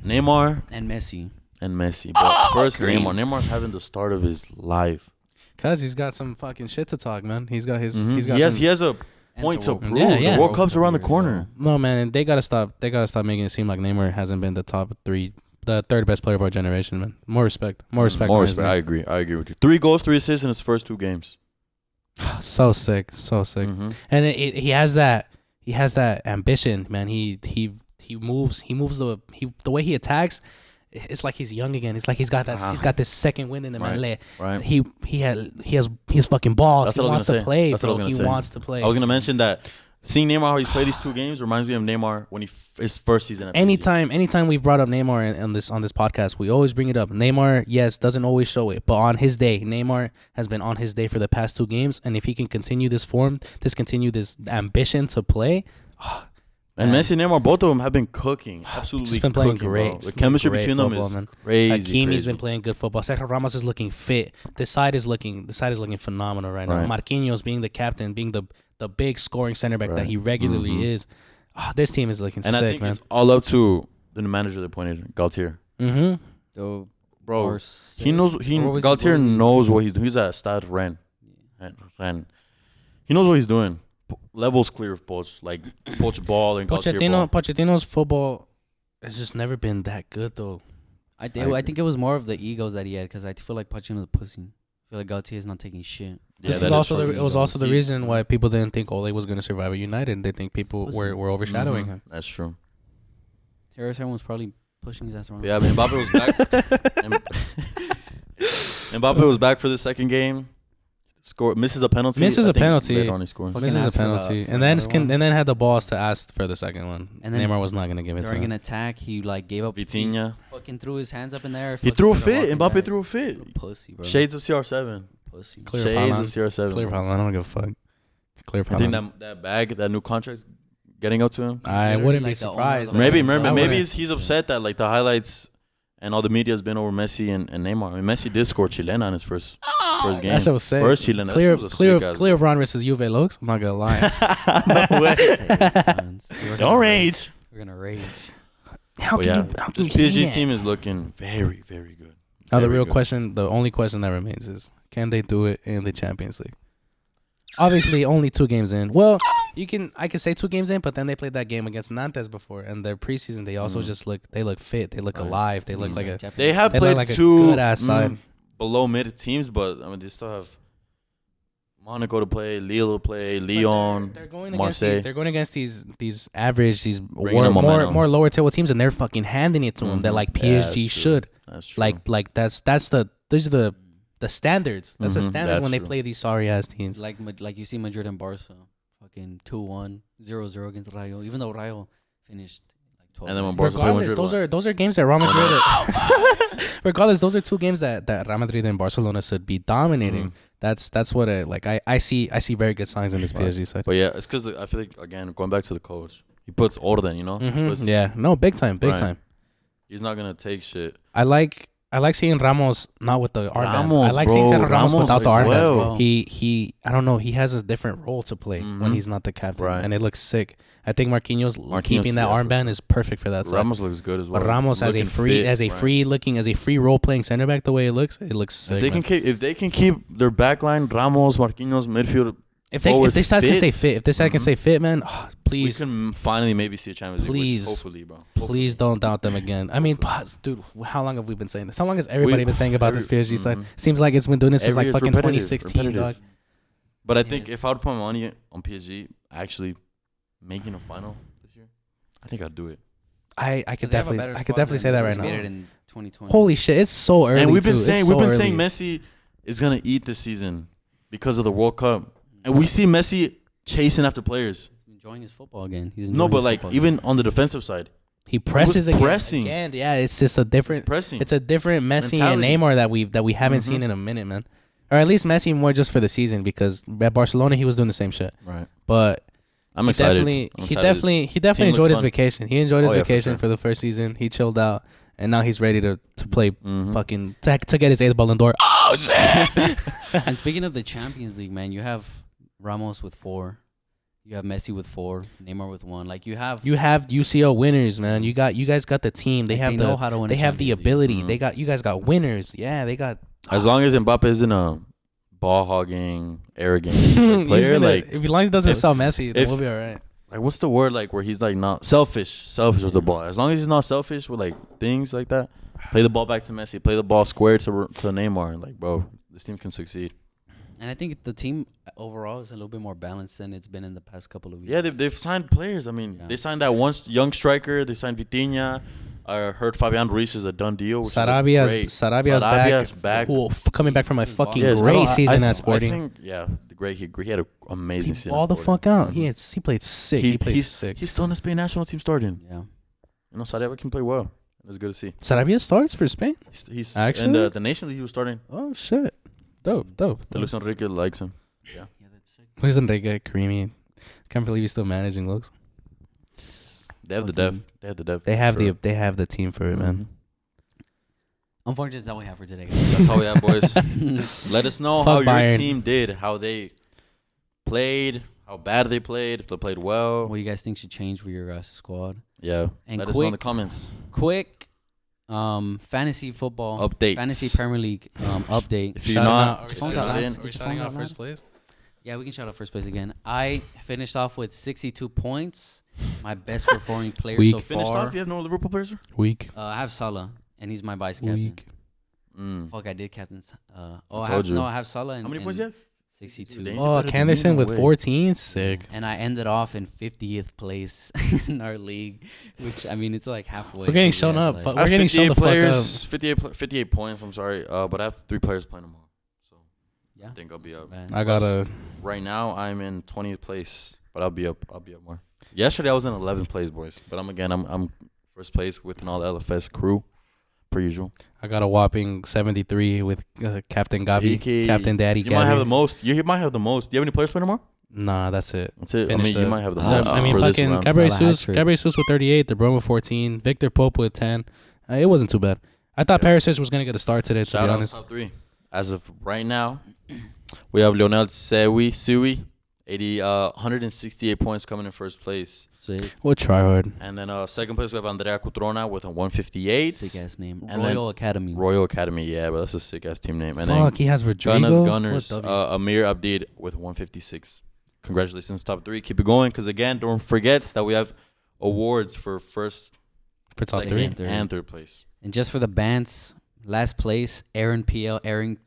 [SPEAKER 2] Neymar
[SPEAKER 1] and Messi.
[SPEAKER 2] and Messi. But first,
[SPEAKER 1] Green.
[SPEAKER 2] Neymar. Neymar's having the start of his life.
[SPEAKER 3] Cause he's got some fucking shit to talk, man. He's got his.
[SPEAKER 2] Mhm.
[SPEAKER 3] He's got.
[SPEAKER 2] He has a
[SPEAKER 1] And
[SPEAKER 2] point
[SPEAKER 1] it's
[SPEAKER 2] to
[SPEAKER 1] a World
[SPEAKER 2] prove.
[SPEAKER 1] Cup.
[SPEAKER 3] Yeah, yeah.
[SPEAKER 2] The World Cup's around the corner.
[SPEAKER 3] No, man, they gotta stop. They gotta stop making it seem like Neymar hasn't been the top three, the third best player of our generation, man. More respect. More respect.
[SPEAKER 2] More
[SPEAKER 3] on his
[SPEAKER 2] respect. I
[SPEAKER 3] name.
[SPEAKER 2] agree. I agree with you. 3 goals, 3 assists in his first 2 games.
[SPEAKER 3] So sick. So sick.
[SPEAKER 2] Mhm.
[SPEAKER 3] And he has that. He has that ambition, man. He moves. He moves the way he attacks. It's like he's young again. It's like he's got that. He's got this second wind in him.
[SPEAKER 2] Right. Right.
[SPEAKER 3] He has fucking balls.
[SPEAKER 2] That's
[SPEAKER 3] He
[SPEAKER 2] what I was
[SPEAKER 3] wants
[SPEAKER 2] gonna
[SPEAKER 3] to
[SPEAKER 2] say.
[SPEAKER 3] play,
[SPEAKER 2] That's what I
[SPEAKER 3] bro.
[SPEAKER 2] was
[SPEAKER 3] He
[SPEAKER 2] gonna say.
[SPEAKER 3] wants to play.
[SPEAKER 2] I was gonna mention that seeing Neymar how he's played these 2 games reminds me of Neymar when his first season. At PSG.
[SPEAKER 3] Anytime we've brought up Neymar on this podcast, we always bring it up. Neymar, yes, doesn't always show it, but on his day, Neymar has been on his day for the past 2 games, and if he can continue this form, continue this ambition to play,
[SPEAKER 2] And
[SPEAKER 3] man.
[SPEAKER 2] Messi and Neymar, both of them have been cooking. Absolutely
[SPEAKER 3] Just been playing
[SPEAKER 2] cooking,
[SPEAKER 3] great.
[SPEAKER 2] bro.
[SPEAKER 3] Just
[SPEAKER 2] The
[SPEAKER 3] been
[SPEAKER 2] chemistry
[SPEAKER 3] great
[SPEAKER 2] between
[SPEAKER 3] football,
[SPEAKER 2] them is
[SPEAKER 3] man.
[SPEAKER 2] crazy.
[SPEAKER 3] Hakimi's
[SPEAKER 2] crazy.
[SPEAKER 3] been playing good football. Sergio Ramos is looking fit. This side is looking phenomenal right now.
[SPEAKER 2] Right.
[SPEAKER 3] Marquinhos being the captain, being the big scoring center back that
[SPEAKER 2] Right.
[SPEAKER 3] he regularly
[SPEAKER 2] Mhm.
[SPEAKER 3] is. This team is looking
[SPEAKER 2] And I
[SPEAKER 3] sick,
[SPEAKER 2] think
[SPEAKER 3] man.
[SPEAKER 2] it's all up to the manager they appointed, Galtier.
[SPEAKER 3] Mm-hmm.
[SPEAKER 1] So,
[SPEAKER 2] Bro, he knows. Galtier knows what he's doing. He's at Stade Rennes. And he knows what he's doing. Levels clear of Poch, like Poch ball and Galtier ball.
[SPEAKER 3] Pochettino's football has just never been that good, though.
[SPEAKER 1] I think it was more of the egos that he had because I feel like Pochettino's a pussy. I feel like Gautier is not taking shit.
[SPEAKER 2] Yeah,
[SPEAKER 3] This
[SPEAKER 2] that
[SPEAKER 3] is
[SPEAKER 2] is
[SPEAKER 3] also
[SPEAKER 2] true.
[SPEAKER 3] it was also the
[SPEAKER 2] He's-
[SPEAKER 3] reason why people didn't think Ole was going to survive at United. They think people were overshadowing him.
[SPEAKER 2] That's true.
[SPEAKER 1] Everyone was probably pushing his ass around.
[SPEAKER 2] Yeah, but Mbappe was back. Mbappe was back for the second game. Misses a penalty.
[SPEAKER 3] Misses
[SPEAKER 2] I
[SPEAKER 3] a
[SPEAKER 2] think
[SPEAKER 3] penalty.
[SPEAKER 2] later on he scores.
[SPEAKER 1] Fucking
[SPEAKER 3] This is a
[SPEAKER 1] asked for the-
[SPEAKER 3] penalty,
[SPEAKER 1] for
[SPEAKER 3] and then
[SPEAKER 1] another one.
[SPEAKER 3] and then had the balls to ask for the second one.
[SPEAKER 1] And then
[SPEAKER 3] Neymar was not going to give it to
[SPEAKER 1] During
[SPEAKER 3] him.
[SPEAKER 1] an attack, he like gave up.
[SPEAKER 2] Vitinha.
[SPEAKER 1] He fucking threw his hands up in there.
[SPEAKER 2] He
[SPEAKER 1] fucking
[SPEAKER 2] threw a
[SPEAKER 1] started
[SPEAKER 2] fit.
[SPEAKER 1] walking
[SPEAKER 2] Mbappe
[SPEAKER 1] back.
[SPEAKER 2] threw a fit.
[SPEAKER 1] Pussy, bro.
[SPEAKER 2] Shades of CR7.
[SPEAKER 1] Pussy.
[SPEAKER 3] Clear
[SPEAKER 2] Shades
[SPEAKER 3] foul
[SPEAKER 2] of
[SPEAKER 3] line.
[SPEAKER 2] CR7.
[SPEAKER 3] Clear foul line. I don't give a fuck. Clear
[SPEAKER 2] I
[SPEAKER 3] foul
[SPEAKER 2] think
[SPEAKER 3] line.
[SPEAKER 2] that bag, that new contract's getting up to him.
[SPEAKER 3] I
[SPEAKER 1] Literally
[SPEAKER 3] wouldn't be
[SPEAKER 1] like the owner of
[SPEAKER 3] surprised.
[SPEAKER 1] the
[SPEAKER 2] Maybe
[SPEAKER 1] I wouldn't.
[SPEAKER 2] he's upset that like the highlights and all the media has been over Messi and Neymar. I mean, Messi did score Chilena on his first game.
[SPEAKER 3] That shit was sick.
[SPEAKER 2] First Chilena.
[SPEAKER 3] Clear
[SPEAKER 2] That shit was a sick ass
[SPEAKER 3] Ron versus Juve looks. I'm not gonna lie.
[SPEAKER 2] No way.
[SPEAKER 1] We're
[SPEAKER 2] Don't rage.
[SPEAKER 1] We're gonna rage.
[SPEAKER 3] How
[SPEAKER 2] But
[SPEAKER 3] can
[SPEAKER 2] yeah,
[SPEAKER 3] you? How can
[SPEAKER 2] this
[SPEAKER 3] you say
[SPEAKER 2] PSG
[SPEAKER 3] that?
[SPEAKER 2] team is looking very, very good.
[SPEAKER 3] Now the
[SPEAKER 2] Very
[SPEAKER 3] real
[SPEAKER 2] good.
[SPEAKER 3] question, the only question that remains is, can they do it in the Champions League? Obviously, only 2 games in. Well, I can say 2 games in, but then they played that game against Nantes before, and their preseason they also just look fit. They look
[SPEAKER 2] Right.
[SPEAKER 3] alive. They look like a
[SPEAKER 2] They have
[SPEAKER 3] They look
[SPEAKER 2] played
[SPEAKER 3] like a
[SPEAKER 2] 2
[SPEAKER 3] good-ass side.
[SPEAKER 2] below mid teams, but I mean they still have Monaco to play, Lille to play, Lyon.
[SPEAKER 3] They're going
[SPEAKER 2] Marseille.
[SPEAKER 3] against they're going against these average, these
[SPEAKER 2] Bringing them momentum.
[SPEAKER 3] more lower table teams, and they're fucking handing it to them. That like
[SPEAKER 2] Mhm. Yeah,
[SPEAKER 3] PSG
[SPEAKER 2] that's true.
[SPEAKER 3] should.
[SPEAKER 2] That's true.
[SPEAKER 3] Like these are the standards. That's the
[SPEAKER 2] Mhm,
[SPEAKER 3] standards
[SPEAKER 2] that's
[SPEAKER 3] when they
[SPEAKER 2] true.
[SPEAKER 3] play these sorry ass teams.
[SPEAKER 1] Like you see Madrid and Barca, fucking 2-1, 0-0 against Rayo. Even though Rayo finished like 12.
[SPEAKER 2] And then when Barca play
[SPEAKER 3] Regardless,
[SPEAKER 2] Madrid,
[SPEAKER 3] those are games that Real Madrid. Regardless, those are 2 games that Real Madrid and Barcelona should be dominating.
[SPEAKER 2] Mhm.
[SPEAKER 3] That's what I see very good signs in this
[SPEAKER 2] Right.
[SPEAKER 3] PSG side.
[SPEAKER 2] But yeah, it's because I feel like again going back to the coach, he puts orden. You know, He puts-
[SPEAKER 3] Yeah, no, big time.
[SPEAKER 2] Right.
[SPEAKER 3] Time.
[SPEAKER 2] he's not gonna take shit.
[SPEAKER 3] I like seeing Ramos not with the armband.
[SPEAKER 2] Ramos,
[SPEAKER 3] I like seeing
[SPEAKER 2] bro.
[SPEAKER 3] Sergio Ramos
[SPEAKER 2] Ramos
[SPEAKER 3] without the
[SPEAKER 2] as
[SPEAKER 3] armband.
[SPEAKER 2] well.
[SPEAKER 3] He I don't know. He has a different role to play when
[SPEAKER 2] Mhm.
[SPEAKER 3] he's not the captain,
[SPEAKER 2] Right.
[SPEAKER 3] and it looks sick. I think Marquinhos keeping that
[SPEAKER 2] yeah, for
[SPEAKER 3] armband
[SPEAKER 2] sure.
[SPEAKER 3] is perfect for that side.
[SPEAKER 2] Ramos looks good as well.
[SPEAKER 3] But Ramos as a
[SPEAKER 2] Looking
[SPEAKER 3] free
[SPEAKER 2] fit, right.
[SPEAKER 3] free role playing center back, the way it looks sick.
[SPEAKER 2] If they can keep their back line, Ramos, Marquinhos, midfield.
[SPEAKER 3] If
[SPEAKER 2] forwards
[SPEAKER 3] this side can stay
[SPEAKER 2] fit.
[SPEAKER 3] fit, if this side can
[SPEAKER 2] Mhm.
[SPEAKER 3] stay fit, man,
[SPEAKER 2] We
[SPEAKER 3] please
[SPEAKER 2] can finally maybe see a Champions League.
[SPEAKER 3] Please.
[SPEAKER 2] Hopefully, bro.
[SPEAKER 3] please don't doubt them again. I mean, dude, how long have we been saying this? How long has everybody been saying about this PSG side?
[SPEAKER 2] Mhm.
[SPEAKER 3] Seems like it's been doing this since
[SPEAKER 2] Every
[SPEAKER 3] like
[SPEAKER 2] year it's
[SPEAKER 3] fucking
[SPEAKER 2] repetitive,
[SPEAKER 3] 2016, dog.
[SPEAKER 2] But I
[SPEAKER 1] Yeah.
[SPEAKER 2] think if I would put my money on PSG actually making a final this year, I think I'd do it.
[SPEAKER 3] I could definitely say that right now.
[SPEAKER 1] In 2020.
[SPEAKER 3] Holy shit, it's so early.
[SPEAKER 2] And we've been
[SPEAKER 3] too.
[SPEAKER 2] saying
[SPEAKER 3] It's so
[SPEAKER 2] saying
[SPEAKER 3] early.
[SPEAKER 2] Messi is gonna eat this season because of the World Cup, and we see Messi chasing after players.
[SPEAKER 1] He's enjoying his football again.
[SPEAKER 2] No, but like even on the defensive side,
[SPEAKER 3] He presses again.
[SPEAKER 2] Pressing.
[SPEAKER 3] Again. Yeah, it's just a different.
[SPEAKER 2] Pressing.
[SPEAKER 3] It's a different Messi
[SPEAKER 2] Mentality.
[SPEAKER 3] and Neymar that we haven't seen in a minute, man. Or at least Messi more just for the season because at Barcelona he was doing the same shit.
[SPEAKER 2] Right.
[SPEAKER 3] But
[SPEAKER 2] I'm excited.
[SPEAKER 3] He definitely enjoyed his
[SPEAKER 2] fun.
[SPEAKER 3] vacation. He enjoyed his
[SPEAKER 2] Oh, yeah,
[SPEAKER 3] vacation
[SPEAKER 2] for sure.
[SPEAKER 3] the first season. He chilled out, and now he's ready to play
[SPEAKER 2] Mhm.
[SPEAKER 3] fucking to get his 8th Ballon d'Or. Oh shit!
[SPEAKER 1] And speaking of the Champions League, man, you have Ramos with 4. You have Messi with 4. Neymar with 1. Like you have
[SPEAKER 3] UCL winners, man. You guys got the team. They
[SPEAKER 1] like,
[SPEAKER 3] have
[SPEAKER 1] know how to win.
[SPEAKER 3] they
[SPEAKER 1] a
[SPEAKER 3] have the
[SPEAKER 1] Champions League.
[SPEAKER 3] ability.
[SPEAKER 2] Mhm.
[SPEAKER 3] You guys got winners. Yeah, they got.
[SPEAKER 2] As long as Mbappe isn't a ball hogging, arrogant
[SPEAKER 3] He's
[SPEAKER 2] player,
[SPEAKER 3] gonna-
[SPEAKER 2] like
[SPEAKER 3] if he doesn't
[SPEAKER 2] if-
[SPEAKER 3] sell Messi, then
[SPEAKER 2] if-
[SPEAKER 3] we'll be all right.
[SPEAKER 2] like what's the word like where he's like not selfish with the ball. As long as he's not selfish with like things like that, play the ball back to Messi, play the ball square to Neymar. Like, bro, this team can succeed.
[SPEAKER 1] And I think the team overall is a little bit more balanced than it's been in the past couple of years.
[SPEAKER 2] Yeah, they've signed players. I mean,
[SPEAKER 1] Yeah.
[SPEAKER 2] they signed that one young striker. They signed Vitinha. I heard Fabian Ruiz is a done deal. Which
[SPEAKER 3] Sarabia's back. Coming back from a fucking great season at Sporting.
[SPEAKER 2] I think, yeah, he had an amazing season.
[SPEAKER 3] All
[SPEAKER 2] at
[SPEAKER 3] the
[SPEAKER 2] Sporting.
[SPEAKER 3] fuck out. He played sick. He played
[SPEAKER 2] he's
[SPEAKER 3] sick.
[SPEAKER 2] He's still in the Spain national team starting.
[SPEAKER 1] Yeah.
[SPEAKER 2] You know, Sarabia can play well. It's good to see.
[SPEAKER 3] Sarabia starts for Spain.
[SPEAKER 2] He's
[SPEAKER 3] Actually?
[SPEAKER 2] in the Nation League. He was starting.
[SPEAKER 3] Oh shit! Dope.
[SPEAKER 2] Luis Enrique likes him.
[SPEAKER 1] Yeah, that's sick.
[SPEAKER 3] Luis Enrique, creamy. Can't believe he's still managing looks.
[SPEAKER 2] They have the depth. They have the depth.
[SPEAKER 3] They have
[SPEAKER 2] sure.
[SPEAKER 3] they have the team for it, man.
[SPEAKER 2] Mhm.
[SPEAKER 1] Unfortunately, that's all we have for today.
[SPEAKER 2] That's all we have, boys. Let us know how
[SPEAKER 3] Fuck
[SPEAKER 2] your
[SPEAKER 3] Bayern.
[SPEAKER 2] team did, how they played, how bad they played, if they played well.
[SPEAKER 1] What do you guys think should change for your guys' squad?
[SPEAKER 2] Yeah.
[SPEAKER 1] And
[SPEAKER 2] Let us know in the
[SPEAKER 1] quick-
[SPEAKER 2] comments.
[SPEAKER 1] Quick, fantasy football
[SPEAKER 2] Updates.
[SPEAKER 1] fantasy Premier League update.
[SPEAKER 2] If you're
[SPEAKER 1] Shout
[SPEAKER 2] not-
[SPEAKER 1] out-
[SPEAKER 2] if
[SPEAKER 1] phones
[SPEAKER 2] you're
[SPEAKER 1] out,
[SPEAKER 2] not
[SPEAKER 1] lads.
[SPEAKER 2] in-
[SPEAKER 1] Get
[SPEAKER 3] Are we
[SPEAKER 1] your
[SPEAKER 3] shouting
[SPEAKER 1] phones
[SPEAKER 3] out
[SPEAKER 1] out,
[SPEAKER 3] first
[SPEAKER 1] lads.
[SPEAKER 3] place?
[SPEAKER 1] Yeah, we can shout out first place again. I finished off with 62 points. My best performing player
[SPEAKER 3] Weak.
[SPEAKER 1] so
[SPEAKER 2] Finished
[SPEAKER 1] far.
[SPEAKER 2] off. You have no Liverpool players?
[SPEAKER 3] Weak.
[SPEAKER 1] I have Salah, and he's my vice captain.
[SPEAKER 3] Weak.
[SPEAKER 1] Fuck, I did captains. I
[SPEAKER 2] told you.
[SPEAKER 1] have Salah. And,
[SPEAKER 2] How many points you have?
[SPEAKER 1] 62.
[SPEAKER 2] Damn.
[SPEAKER 3] Oh,
[SPEAKER 2] better than me,
[SPEAKER 3] Canderson
[SPEAKER 2] no
[SPEAKER 3] with
[SPEAKER 2] way.
[SPEAKER 3] 14. Sick.
[SPEAKER 1] And I ended off in 50th place in our league, which I mean it's like halfway.
[SPEAKER 3] We're getting
[SPEAKER 1] through
[SPEAKER 3] shown
[SPEAKER 1] yet,
[SPEAKER 3] up.
[SPEAKER 1] like-
[SPEAKER 3] Fuck.
[SPEAKER 2] I have
[SPEAKER 3] We're getting shown
[SPEAKER 2] 58
[SPEAKER 3] the fuck
[SPEAKER 2] players, 58 points, I'm sorry. But I have 3 players playing tomorrow. So
[SPEAKER 1] Yeah.
[SPEAKER 2] I think I'll be up.
[SPEAKER 1] Man.
[SPEAKER 3] I gotta.
[SPEAKER 2] Right now, I'm in 20th place, but I'll be up more. Yesterday, I was in 11th place, boys. But I'm first place within all the LFS crew, per usual.
[SPEAKER 3] I got a whopping 73 with Captain Gavi,
[SPEAKER 2] JK,
[SPEAKER 3] Captain Daddy
[SPEAKER 2] You might have the
[SPEAKER 3] Gavi.
[SPEAKER 2] most. You might have the most. Do you have any players playing tomorrow?
[SPEAKER 3] Nah, that's it.
[SPEAKER 2] That's it.
[SPEAKER 3] Finished
[SPEAKER 2] I mean, you
[SPEAKER 3] it.
[SPEAKER 2] might have the
[SPEAKER 1] No,
[SPEAKER 2] most.
[SPEAKER 3] I mean,
[SPEAKER 2] for this
[SPEAKER 3] fucking
[SPEAKER 2] round.
[SPEAKER 3] Gabriel
[SPEAKER 1] Salah
[SPEAKER 3] Jesus
[SPEAKER 1] hat-trick.
[SPEAKER 3] with 38, De Bruyne with 14, Victor Pope with 10. It wasn't too bad. I thought
[SPEAKER 2] Yeah.
[SPEAKER 3] Perisic was gonna get a start today. To
[SPEAKER 2] Shout
[SPEAKER 3] be
[SPEAKER 2] out
[SPEAKER 3] honest,
[SPEAKER 2] top 3. As of right now, we have Lionel Sui, 168 points coming in first place.
[SPEAKER 1] Sick,
[SPEAKER 3] we'll try hard.
[SPEAKER 2] And then second place, we have Andrea Cutrona with a 158.
[SPEAKER 1] sick ass name.
[SPEAKER 2] And
[SPEAKER 1] Royal Academy.
[SPEAKER 2] Royal Academy, yeah, but that's a sick ass team name. And
[SPEAKER 3] Fuck, he has Rodrigo.
[SPEAKER 2] Gunners,
[SPEAKER 3] What W?
[SPEAKER 2] Amir Abdid with 156. Congratulations, top 3. Keep it going, because again, don't forget that we have awards for first,
[SPEAKER 3] For top
[SPEAKER 2] second,
[SPEAKER 3] 3.
[SPEAKER 1] and third.
[SPEAKER 2] and third place.
[SPEAKER 1] And just for the bands, last place, Aaron PL, Aaron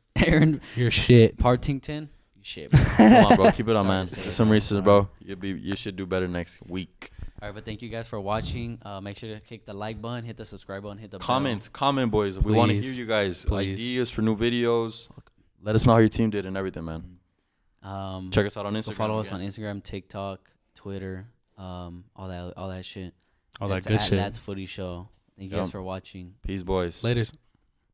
[SPEAKER 3] Your shit.
[SPEAKER 1] Partington. Shit, bro.
[SPEAKER 2] Come on, bro, keep it on,
[SPEAKER 1] Sorry
[SPEAKER 2] man.
[SPEAKER 1] to say
[SPEAKER 2] For
[SPEAKER 1] that.
[SPEAKER 2] some reason, bro, you should do better next week.
[SPEAKER 1] All right, but thank you guys for watching. Make sure to click the like button, hit the subscribe button, hit the
[SPEAKER 2] Comment, boys. We want to hear
[SPEAKER 3] Please.
[SPEAKER 2] you guys.
[SPEAKER 3] Please.
[SPEAKER 2] Ideas for new videos. Let us know how your team did and everything, man.
[SPEAKER 1] bell.
[SPEAKER 2] Check us out on Instagram.
[SPEAKER 1] So follow us
[SPEAKER 2] again.
[SPEAKER 1] on Instagram, TikTok, Twitter, all that shit.
[SPEAKER 3] All that
[SPEAKER 1] It's
[SPEAKER 3] good
[SPEAKER 1] at
[SPEAKER 3] shit.
[SPEAKER 1] Ladsfootyshow. Thank you
[SPEAKER 2] Yep.
[SPEAKER 1] guys for watching.
[SPEAKER 2] Peace, boys.
[SPEAKER 3] Laters.